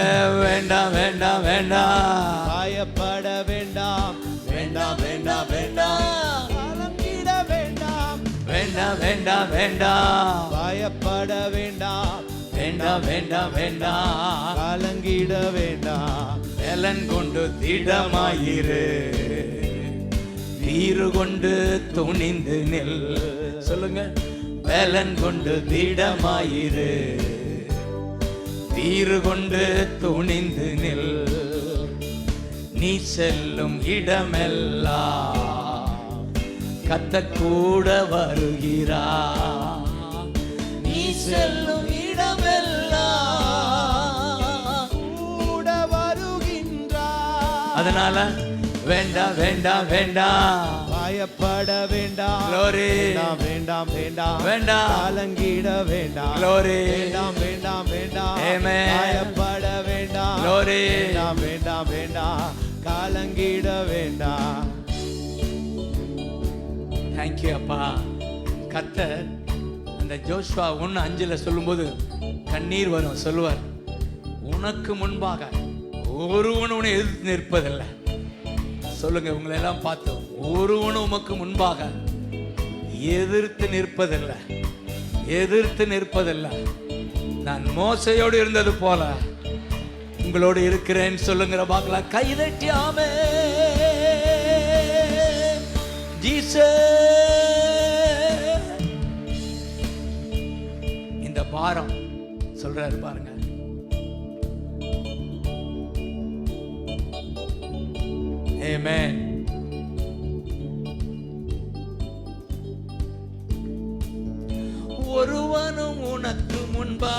வேண்டாம், வேண்டாம், வேண்டாம், பயப்பட வேண்டாம், வேண்டாம், வேண்டாம், வேண்டாம், கலங்கிட வேண்டாம், வேண்டாம், வேண்டாம், வேண்டாம், பயப்பட வேண்டாம், வேண்டாம், வேண்டாம், வேண்டாம், கலங்கிட வேண்டாம். வேலன் கொண்டு திடமாயிரு, வீறு கொண்டு துணிந்து நில். சொல்லுங்க, வேலன் கொண்டு திடமாயிரு, வீறு கொண்டு துணிந்து நில். நீ செல்லும் இடமெல்லாம் கர்த்தர் கூட வருகிறார். நீ செல்லும் இடமெல்லாம் கூட வருகின்றார். அதனால வேண்டாம், வேண்டாம், வேண்டாம், பயப்பட வேண்டாம், Glory. வேண்டாம், வேண்டாம், வேண்டாம், வேண்டாம், கலங்கிட வேண்டாம், Glory. வேண்டாம், வேண்டாம், வேண்டாம், Amen. பயப்பட வேண்டாம், Glory. வேண்டாம், வேண்டாம், வேண்டாம், கலங்கிட வேண்டாம். தேங்க்யூ அப்பா. கர்த்தர் அந்த ஜோஷுவா 1:5 சொல்லும்போது கண்ணீர் வரும். சொல்லுவார், உனக்கு முன்பாக ஒருவனும் உன்னை எதிர்த்து நிற்பதில்லை. சொல்லுங்க, உங்களை எல்லாம் பார்த்து, ஒருவனும் உமக்கு முன்பாக எதிர்த்து நிற்பதில்லை, எதிர்த்து நிற்பதில்லை. நான் மோசையோடு இருந்தது போல உங்களோடு இருக்கிறேன். சொல்லுங்கிற பார்க்கலாம். கைதட்டியாமே இந்த பாரம் சொல்றாரு பாருங்க. Amen. ஒருவனும் உனக்கு முன்பா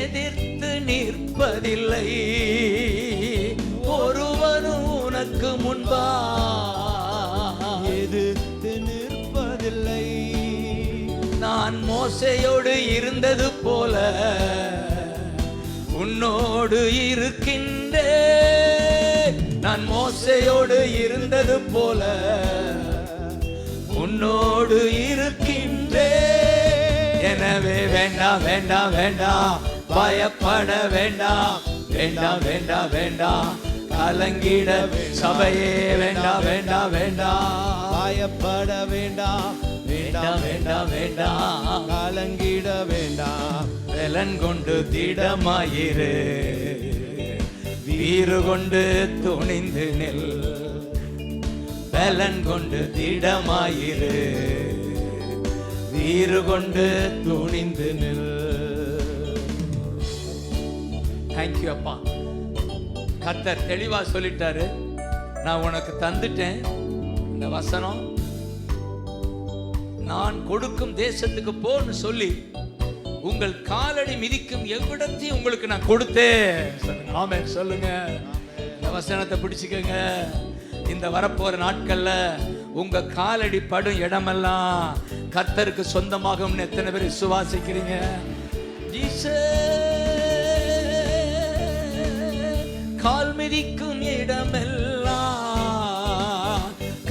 எதிர்த்து நிற்பதில்லை, ஒருவனும் உனக்கு முன்பா எதிர்த்து நிற்பதில்லை. நான் மோசையோடு இருந்தது போல உன்னோடு இருக்கின்றேன். நான் மோசையோடு இருந்தது போல உன்னோடு இருக்கின்றேன். எனவே வேண்டாம், வேண்டாம், வேண்டாம், பயப்பட வேண்டாம், வேண்டாம், வேண்டாம், வேண்டாம், கலங்கிட சபையே வேண்டாம், வேண்டாம், வேண்டாம், பயப்பட வேண்டாம், வேண்டாம், வேண்டாம், வேண்டாம், கலங்கிட வேண்டாம். பலன் கொண்டு திடமாயிரு, வீறு கொண்டு துணிந்து நெல், பலன் கொண்டு திடமாயிரு, வீறு கொண்டு துணிந்து நெல். தேங்க்யூ அப்பா. கர்த்தர் தெளிவா சொல்லிட்டாரு, நான் உனக்கு தந்துட்டேன் இந்த வசனம், நான் கொடுக்கும் தேசத்துக்கு போன்னு சொல்லி உங்கள் காலடி மிதிக்கும் எவ்விடத்தையும் உங்களுக்கு நான் கொடுத்தேன். ஆமென் சொல்லுங்க. இந்த வசனத்தை பிடிச்சுக்கங்க. இந்த வரப்போற நாட்கள்ல உங்க காலடி படும் இடமெல்லாம் கர்த்தருக்கு சொந்தமாகும்னு எத்தனை பேர் விசுவாசிக்கிறீங்க? கால் மிதிக்கும் இடமெல்லாம்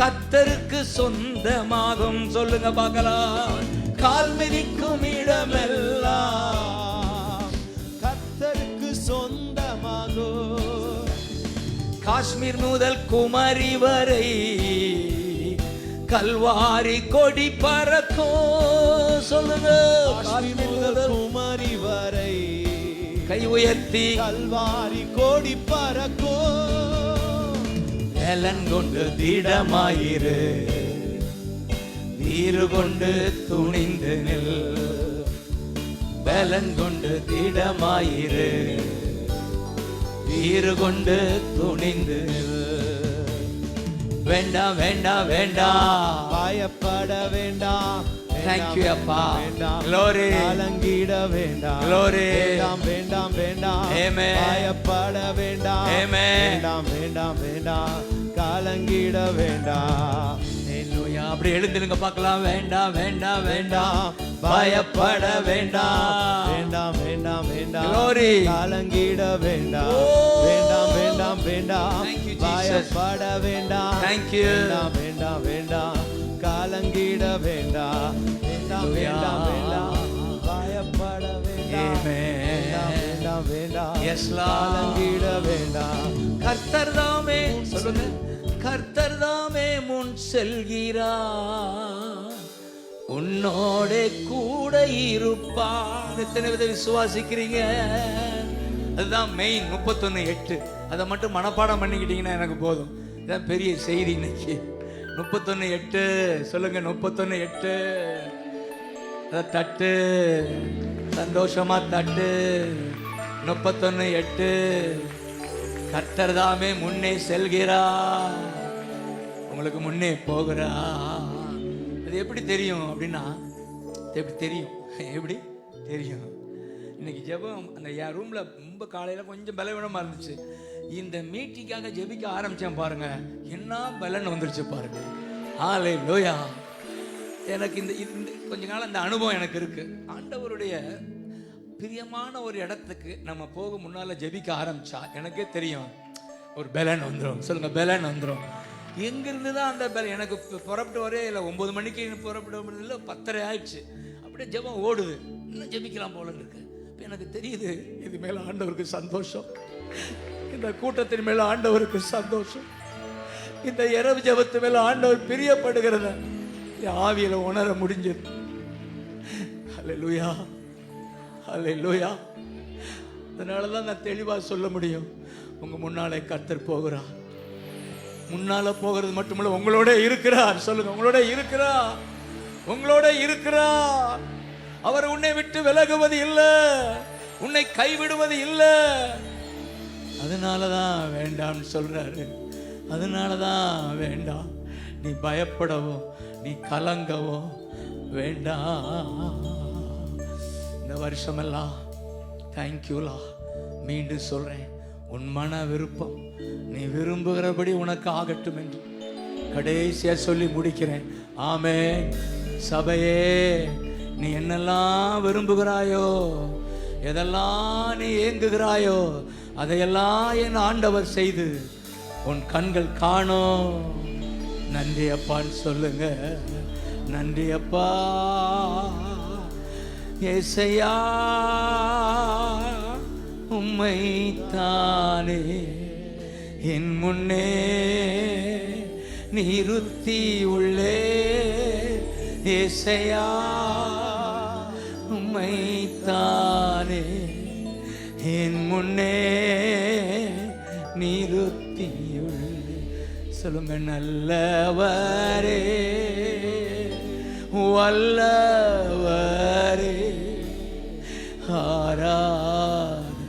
கர்த்தருக்கு சொந்தமாகும். சொல்லுங்க பார்க்கலாம். கால் மிதிக்கும் இடமெல்லாம் கர்த்தருக்கு சொந்தமாகும். காஷ்மீர் முதல் குமரி வரை கல்வாரி கொடி பறக்கும். சொல்லுங்க. காஷ்மீர் முதல் குமரி வரை கை உயர்த்தி கல்வாரி கொடி பறக்கும். பலன் கொண்டு திடமாயிரு, வீறு கொண்டு துணிந்து நெல், பலன் கொண்டு திடமாயிரு, வீறு கொண்டு துணிந்து நெல். வேண்டாம் வேண்டாம் வேண்டாம், பயப்பட வேண்டாம். Thank you அப்பா. வேண்டாம், Glory. கலங்கிட வேண்டாம். Glory. வேண்டாம் வேண்டாம் வேண்டாம், Amen. பயப்பட வேண்டாம். Amen. வேண்டாம் வேண்டாம் வேண்டாம், கலங்கிட வேண்டாம். Hallelujah. அப்படி எழுந்திருங்க பார்க்கலாம். வேண்டாம் வேண்டாம் வேண்டாம், பயப்பட வேண்டாம். வேண்டாம் வேண்டாம் வேண்டாம், Glory. கலங்கிட வேண்டாம். Oh. வேண்டாம் வேண்டாம் வேண்டாம், Thank you, Jesus. பயப்பட வேண்டாம். Thank you. வேண்டாம் வேண்டாம் வேண்டாம், கலங்கிட வேண்டாம். வேண்டாம் வேண்டாம் வேண்டாம், பயப்பட வேண்டாம். Amen. வேண்டாம் வேண்டாம் வேண்டாம், Yes, Lord. கலங்கிட வேண்டாம். கர்த்தர் தாமே சொல்லுங்க. கர்த்தர் தாமே முன் செல்கிறார், உன்னோட கூட இருப்பார். எத்தனை வித விசுவாசிக்கிறீங்க? அதுதான் மெயின். 31:8 அதை மட்டும் மனப்பாடம் பண்ணிக்கிட்டீங்கன்னா எனக்கு போதும். இதான் பெரிய செய்தி இன்னைக்கு. 31:8 சொல்லுங்க. 31:8 அதை தட்டு, சந்தோஷமா தட்டு. 31:8 கர்த்தர் தாமே முன்னே செல்கிறா, உங்களுக்கு முன்னே போகிறா. அது எப்படி தெரியும் அப்படின்னா, எப்படி தெரியும்? எப்படி தெரியும்? இன்னைக்கு ஜெபம் அந்த என் ரூம்ல ரொம்ப காலையில கொஞ்சம் பலவீனமா இருந்துச்சு. இந்த மீட்டிங்காக ஜெபிக்க ஆரம்பிச்சேன் பாருங்க, என்ன பலன் வந்துருச்சு பாருங்க. ஹல்லேலூயா. எனக்கு இந்த கொஞ்ச நாள் அந்த அனுபவம் எனக்கு இருக்கு. ஆண்டவருடைய பிரியமான ஒரு இடத்துக்கு நம்ம போக முன்னால ஜெபிக்க ஆரம்பிச்சா எனக்கே தெரியும் ஒரு பலன் வந்துடும். சொல்லுங்க, பலன் வந்துடும். எங்கிருந்து தான் அந்த பலன் எனக்கு புறப்பட்டு வரே இல்லை. 9 மணிக்கு புறப்பட்டு இல்லை, 10:30 ஆயிடுச்சு. அப்படியே ஜெபம் ஓடுது, இன்னும் ஜெபிக்கலாம் போல இருக்கு. இப்போ எனக்கு தெரியுது இது மேல ஆண்டவருக்கு சந்தோஷம், இந்த கூட்டத்தின் மேல ஆண்டவருக்கு சந்தோஷம், இந்த இரவு ஜெபத்து மேல ஆண்டவர் பிரியப்படுகிறத ஆவியில உணர முடிஞ்சது. ஹல்லேலூயா, ஹல்லேலூயா. அதனாலதான் நான் தெளிவா சொல்ல முடியும், உங்க முன்னாலே கர்த்தர் போகிறார். முன்னால போகிறது மட்டுமல்ல, உங்களோட இருக்கிறார். சொல்லுங்க, உங்களோட இருக்கிறார், உங்களோட இருக்கிறார். அவர் உன்னை விட்டு விலகுவது இல்லை, உன்னை கைவிடுவது இல்லை. அதனாலதான் வேண்டாம்னு சொல்றாரு. அதனாலதான் வேண்டாம். நீ பயப்படவோ நீ கலங்கவோ வேண்டாம். இந்த வருஷமெல்லாம் தேங்க்யூலா. மீண்டும் சொல்றேன், உன் மன விருப்பம் நீ விரும்புகிறபடி உனக்கு ஆகட்டும் என்று கடைசியா சொல்லி முடிக்கிறேன். ஆமென். சபையே, நீ என்னெல்லாம் விரும்புகிறாயோ, எதெல்லாம் நீ ஏங்குகிறாயோ, அதையெல்லாம் என் ஆண்டவர் செய்து உன் கண்கள் காணும். நன்றி அப்பான்னு சொல்லுங்க. நன்றி அப்பா. ஏசையா, உம்மை தானே என் முன்னே நிறுத்தி உள்ளே. ஏசையா, உம்மை தானே என் முன்னே சொல்லுங்க. நல்லவரே வல்லவரே ஆராதனை.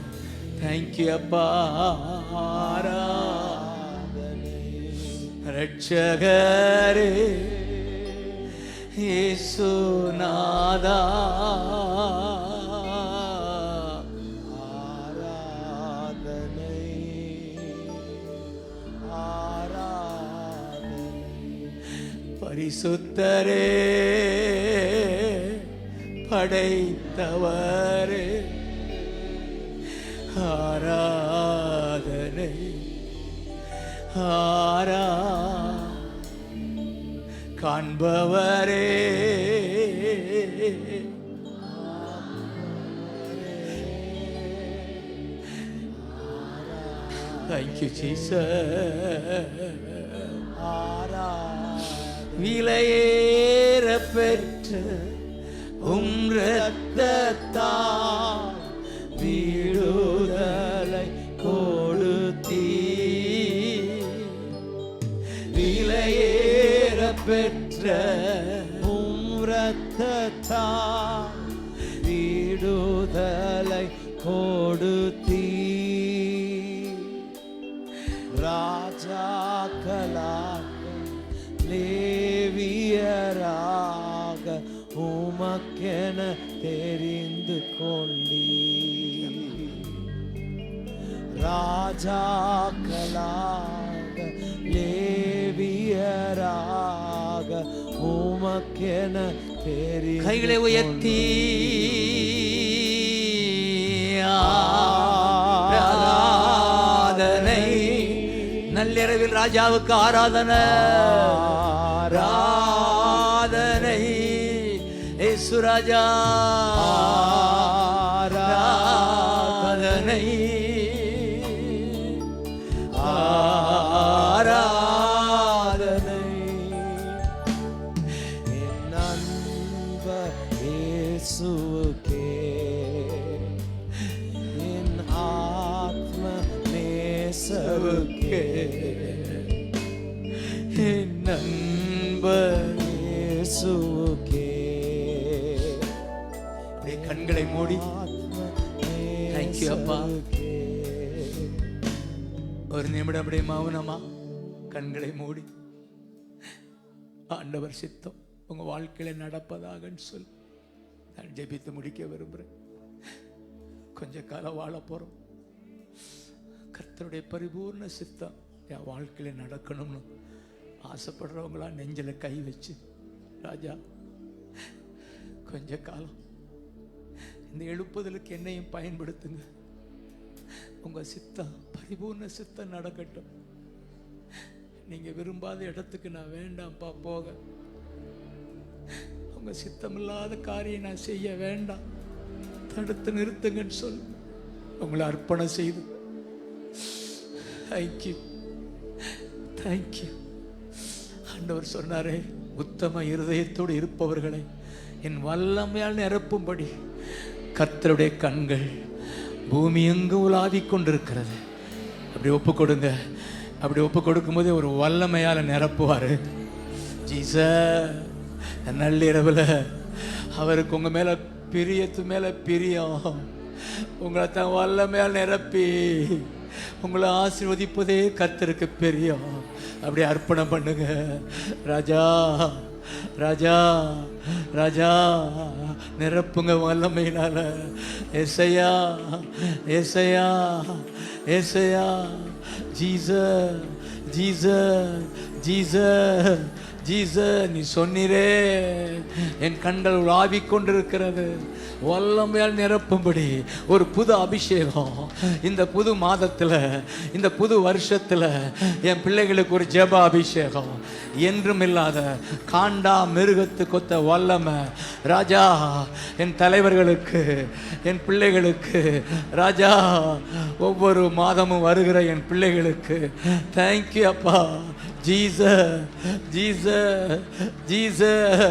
தேங்க்யூ அப்பா. ஆராதனை. ரட்சகரே இயேசுநாதா ஆராதனை ஆராதனை. பரிசுத்தரே படைத்தவரே ஆராதனை. காண்பவரே தேங்க்யூ ஜீசஸ். விலையேற பெற்ற இரத்தத்தால் விடுதலை கொடுத்தீ. விலையேற பெற்ற இரத்தத்தால் விடுதலை கொடுத்தீ. ராஜாக்களாக லேவியராக உமக்கென தெரிந்து கொண்டீ. ராஜாக்களாக லேவியராக உமக்கென தெரிந்து கைகளை உயர்த்தி ஆராதனை. நள்ளிரவில் ராஜாவுக்கு ஆராதனை. ஆராதனை இயேசு ராஜா. ஆராதனை ஆராதனை. என் அன்பர் இயேசுவுக்கே என் ஆத்ம நேசவுக்கே என் நண்பர் இயேசுவுக்கே. கண்களை மூடி தேங்க்யூ அப்பா. ஒரு நிமிடம் அப்படியே மௌனமா கண்களை மூடி ஆண்டவர் சித்தம் உங்க வாழ்க்கையில நடப்பதாக சொல்லி நான் ஜெபித்து முடிக்க விரும்புகிறேன். கொஞ்ச காலம் வாழ போறோம். கர்த்தருடைய பரிபூர்ண சித்தம் என் வாழ்க்கையில நடக்கணும்னு ஆசைப்படுறவங்களா நெஞ்சில கை வச்சு, ராஜா கொஞ்ச காலம் இந்த எழுப்புதலுக்கு என்னையும் பயன்படுத்துங்க. உங்க சித்தம் பரிபூர்ண சித்தம் நடக்கட்டும். நீங்க விரும்பாத இடத்துக்கு நான் வேண்டாம்ப்பா போக. உங்க சித்தம் இல்லாத காரியம் நான் செய்ய வேண்டாம், தடுத்து நிறுத்துங்கன்னு சொல்லி உங்களை அர்ப்பணம் செய்து தேங்க்யூ தேங்க்யூ. ஆண்டவர் சொன்னாரே, உத்தம இருதயத்தோடு இருப்பவர்களை என் வல்லமையால் நிரப்பும்படி கர்த்தருடைய கண்கள் பூமி எங்கும் உலாவிக் கொண்டிருக்கிறது. அப்படி ஒப்பு கொடுங்க. அப்படி ஒப்பு கொடுக்கும் போதே ஒரு வல்லமையால் நிரப்புவார். ஜீச நள்ளிரவில் அவருக்கு உங்க மேல பிரியத்து மேல பிரியம். உங்களை தான் வல்லமையால் நிரப்பி உங்களை ஆசீர்வதிப்பதே கர்த்தருக்கு பிரியம். அப்படி அர்ப்பணம் பண்ணுங்க. ராஜா ராஜா ராஜா நிரப்புங்க வல்லமையினால. ஏசையா ஏசையா ஏசையா. Jesus Jesus Jesus Jesus. நீ சொன்னீரே, என் கண்கள் உலாவிக் கொண்டிருக்கிறது. வல்லமையால் நிரப்பும்படி ஒரு புது அபிஷேகம் இந்த புது மாதத்தில், இந்த புது வருஷத்தில் என் பிள்ளைகளுக்கு ஒரு ஜெப அபிஷேகம். என்றும் இல்லாத காண்டா மிருகத்து கொத்த வல்லமை ராஜா என் தலைவர்களுக்கு, என் பிள்ளைகளுக்கு ராஜா, ஒவ்வொரு மாதமும் வருகிற என் பிள்ளைகளுக்கு தேங்க்யூ அப்பா. Jesus Jesus Jesus.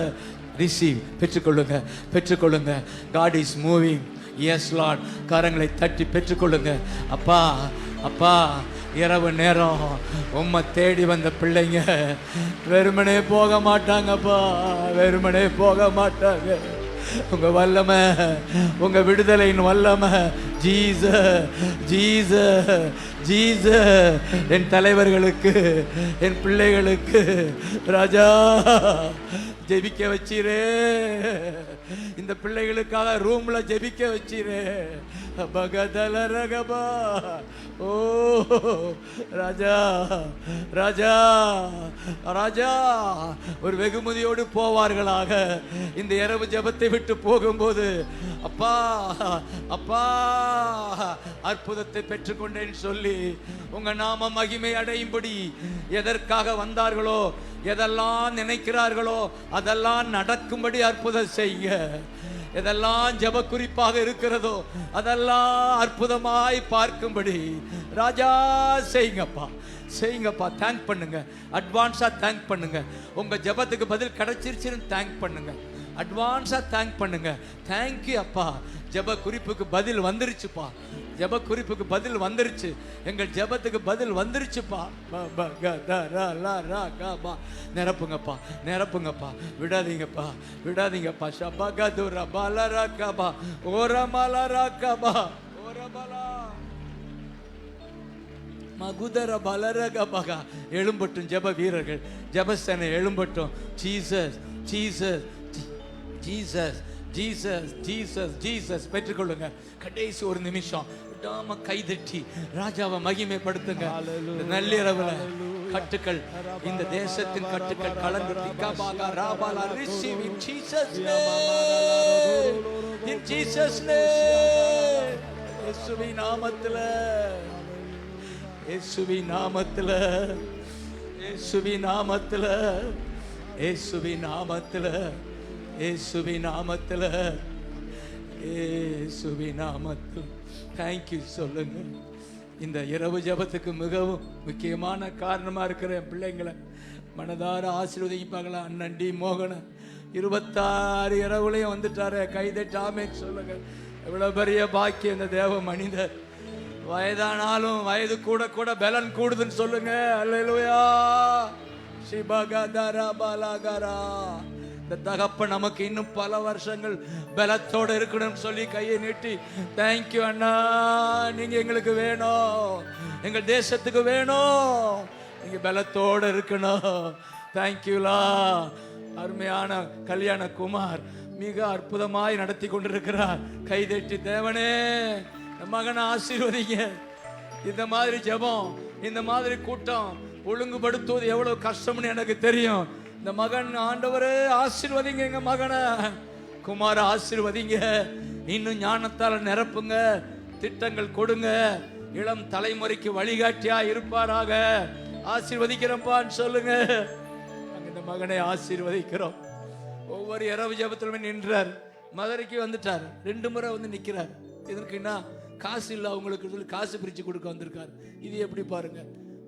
ரிசீவ், பெற்றுக்கொள்ளுங்க பெற்றுக்கொள்ளுங்க. God is moving. Yes Lord. கரங்களை தட்டி பெற்றுக்கொள்ளுங்க. அப்பா அப்பா இரவு நேரம் உம்மை தேடி வந்த பிள்ளைங்க வெறுமனே போக மாட்டாங்கப்பா, வெறுமனே போக மாட்டாங்க. உங்க வல்லமை, உங்க விடுதலையின் வல்லமை, ஜீச ஜீச ஜீச என் தலைவர்களுக்கு, என் பிள்ளைகளுக்கு ராஜா ஜெபிக்க வச்சிரே. இந்த பிள்ளைகளுக்காக ரூம்ல ஜெபிக்க வச்சிரே. பகதல ரகபா. ஓ ராஜா ராஜா ராஜா, ஒரு வெகுமதியோடு போவார்களாக. இந்த இரவு ஜெபத்தை விட்டு போகும்போது அப்பா அப்பா அற்புதத்தை பெற்றுக்கொண்டேன்னு சொல்லி உங்க நாம மகிமை அடையும்படி எதற்காக வந்தார்களோ, எதெல்லாம் நினைக்கிறார்களோ அதெல்லாம் நடக்கும்படி அற்புதம் செய்யுங்க. எதெல்லாம் ஜெப குறிப்பாக இருக்கிறதோ அதெல்லாம் அற்புதமாய் பார்க்கும்படி ராஜா செய்யுங்கப்பா, செய்யுங்கப்பா. தேங்க் பண்ணுங்க, அட்வான்ஸா தேங்க் பண்ணுங்க. உங்க ஜெபத்துக்கு பதில் கிடைச்சிருச்சுன்னு தேங்க் பண்ணுங்க, அட்வான்ஸா தேங்க் பண்ணுங்க. தேங்க்யூ அப்பா, ஜெப குறிப்புக்கு பதில் வந்துருச்சுப்பா, ஜெப குறிப்புக்கு பதில் வந்துருச்சு, எங்கள் ஜெபத்துக்கு பதில் வந்துருச்சுப்பா. நிரப்புங்கப்பா, நிரப்புங்கப்பா, விடாதீங்கப்பா, விடாதீங்கப்பா. ஷபகதுர பலரகபா ஓரமலரகபா ஓரபலா மகுதர பலரகபகா. எழும்பட்டும் ஜெப வீரர்கள், ஜெபசேனை எழும்பட்டும். Jesus Jesus Jesus Jesus Jesus Jesus பெற்றுக்கொள்ளுங்க. கடைசி ஒரு நிமிஷம் விடாம கைதட்டி ராஜாவை மகிமைப்படுத்துங்க. நள்ளிரவுல கட்டுக்கள், இந்த தேசத்தின் கட்டுக்கள் கலந்து திக்காபாகா ராபாலா receive in Jesus name, in Jesus name. இயேசுவின் நாமத்தில, இயேசுவின் நாமத்தில, இயேசுவின் நாமத்தில, இயேசுவின் நாமத்தில, இயேசுவின் நாமத்தில, இயேசுவின் நாமத்தில் தேங்க்யூ சொல்லுங்க. இந்த இரவு ஜெபத்துக்கு மிகவும் முக்கியமான காரணமா இருக்கிற என் பிள்ளைங்களை மனதார ஆசீர்வதிப்பாங்களா. அண்ணன் டி மோகன 26 இரவுலையும் வந்துட்டாரு. கைதட்டாமே சொல்லுங்க. எவ்வளவு பெரிய பாக்கியம் இந்த தேவ மனிதர். வயதானாலும் வயது கூட கூட பலன் கூடுதுன்னு சொல்லுங்க. அல்லேலூயா. சிபகதர பலகரா. இந்த தகப்பன் நமக்கு இன்னும் பல வருஷங்கள் பலத்தோடு இருக்கணும்னு சொல்லி கையை நீட்டி தேங்க்யூ அண்ணா, நீங்க எங்களுக்கு வேணும், எங்கள் தேசத்துக்கு வேணும், நீங்க பலத்தோடு இருக்கணும். தேங்க்யூலா. அருமையான கல்யாண குமார் மிக அற்புதமாய் நடத்தி கொண்டிருக்கிறார். கைதட்டி தேவனே மகனை ஆசீர்வதிங்க. இந்த மாதிரி ஜெபம், இந்த மாதிரி கூட்டம் ஒழுங்குபடுத்துவது எவ்வளவு கஷ்டம்னு எனக்கு தெரியும். இந்த மகன் ஆண்டவரே ஆசீர்வதிங்க, எங்க மகனை குமார ஆசீர்வதிங்க, இன்னும் ஞானத்தால நிரப்புங்க, திட்டங்கள் கொடுங்க, இளம் தலைமுறைக்கு வழிகாட்டியா இருப்பாராக. ஆசீர்வதிக்கிறப்பான்னு சொல்லுங்க. இந்த மகனை ஆசீர்வதிக்கிறோம். ஒவ்வொரு இரவு ஜெபத்திலுமே நின்றார். மதுரைக்கு வந்துட்டார், 2 முறை வந்து நிற்கிறார். இதற்குன்னா காசு இல்லை அவங்களுக்கு சொல்லி காசு பிரித்து கொடுக்க வந்திருக்காரு. இது எப்படி பாருங்க,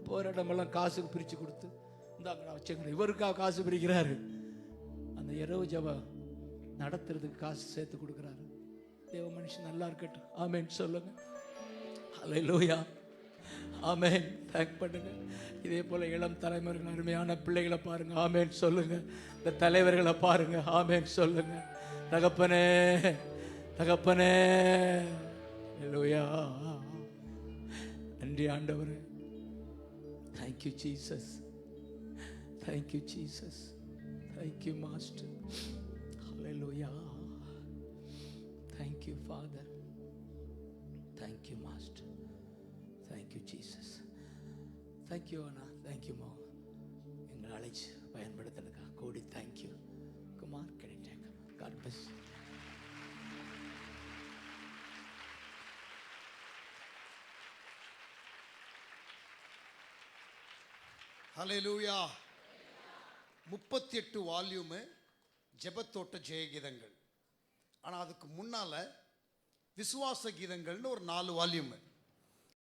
போகிற இடமெல்லாம் காசுக்கு பிரித்து கொடுத்து இந்தாங்க வச்சுங்க. இவருக்காக காசு பிரிக்கிறாரு. அந்த இரவு ஜெபம் நடத்துறதுக்கு காசு சேர்த்து கொடுக்குறாரு. தேவ மனுஷன் நல்லா இருக்கட்டும். ஆமேன் சொல்லுங்க. அல்லேலூயா. ஆமேன். தேங்க் பண்ணுங்க. இதே போல இளம் தலைமுறைகள் அருமையான பிள்ளைகளை பாருங்க. ஆமேன் சொல்லுங்க. இந்த தலைவர்களை பாருங்க. ஆமேன் சொல்லுங்க. தகப்பனே தகப்பனே. அல்லேலூயா. நன்றி ஆண்டவரே. Thank you Jesus. Thank you Jesus. Thank you Master. Hallelujah. Thank you Father. Thank you Master. Thank you Jesus. Thank you Anna. Thank you Mom. எங்களை அழைச்சு பயன்படுத்தினதுக்கா கோடி thank you. Kumar, can you take? God bless you. ஹல்லேலூயா. 38 volume ஜெபத்தோட்ட ஜெயகீதங்கள். ஆனால் அதுக்கு முன்னால் விசுவாச கீதங்கள்னு ஒரு 4 வால்யூமு.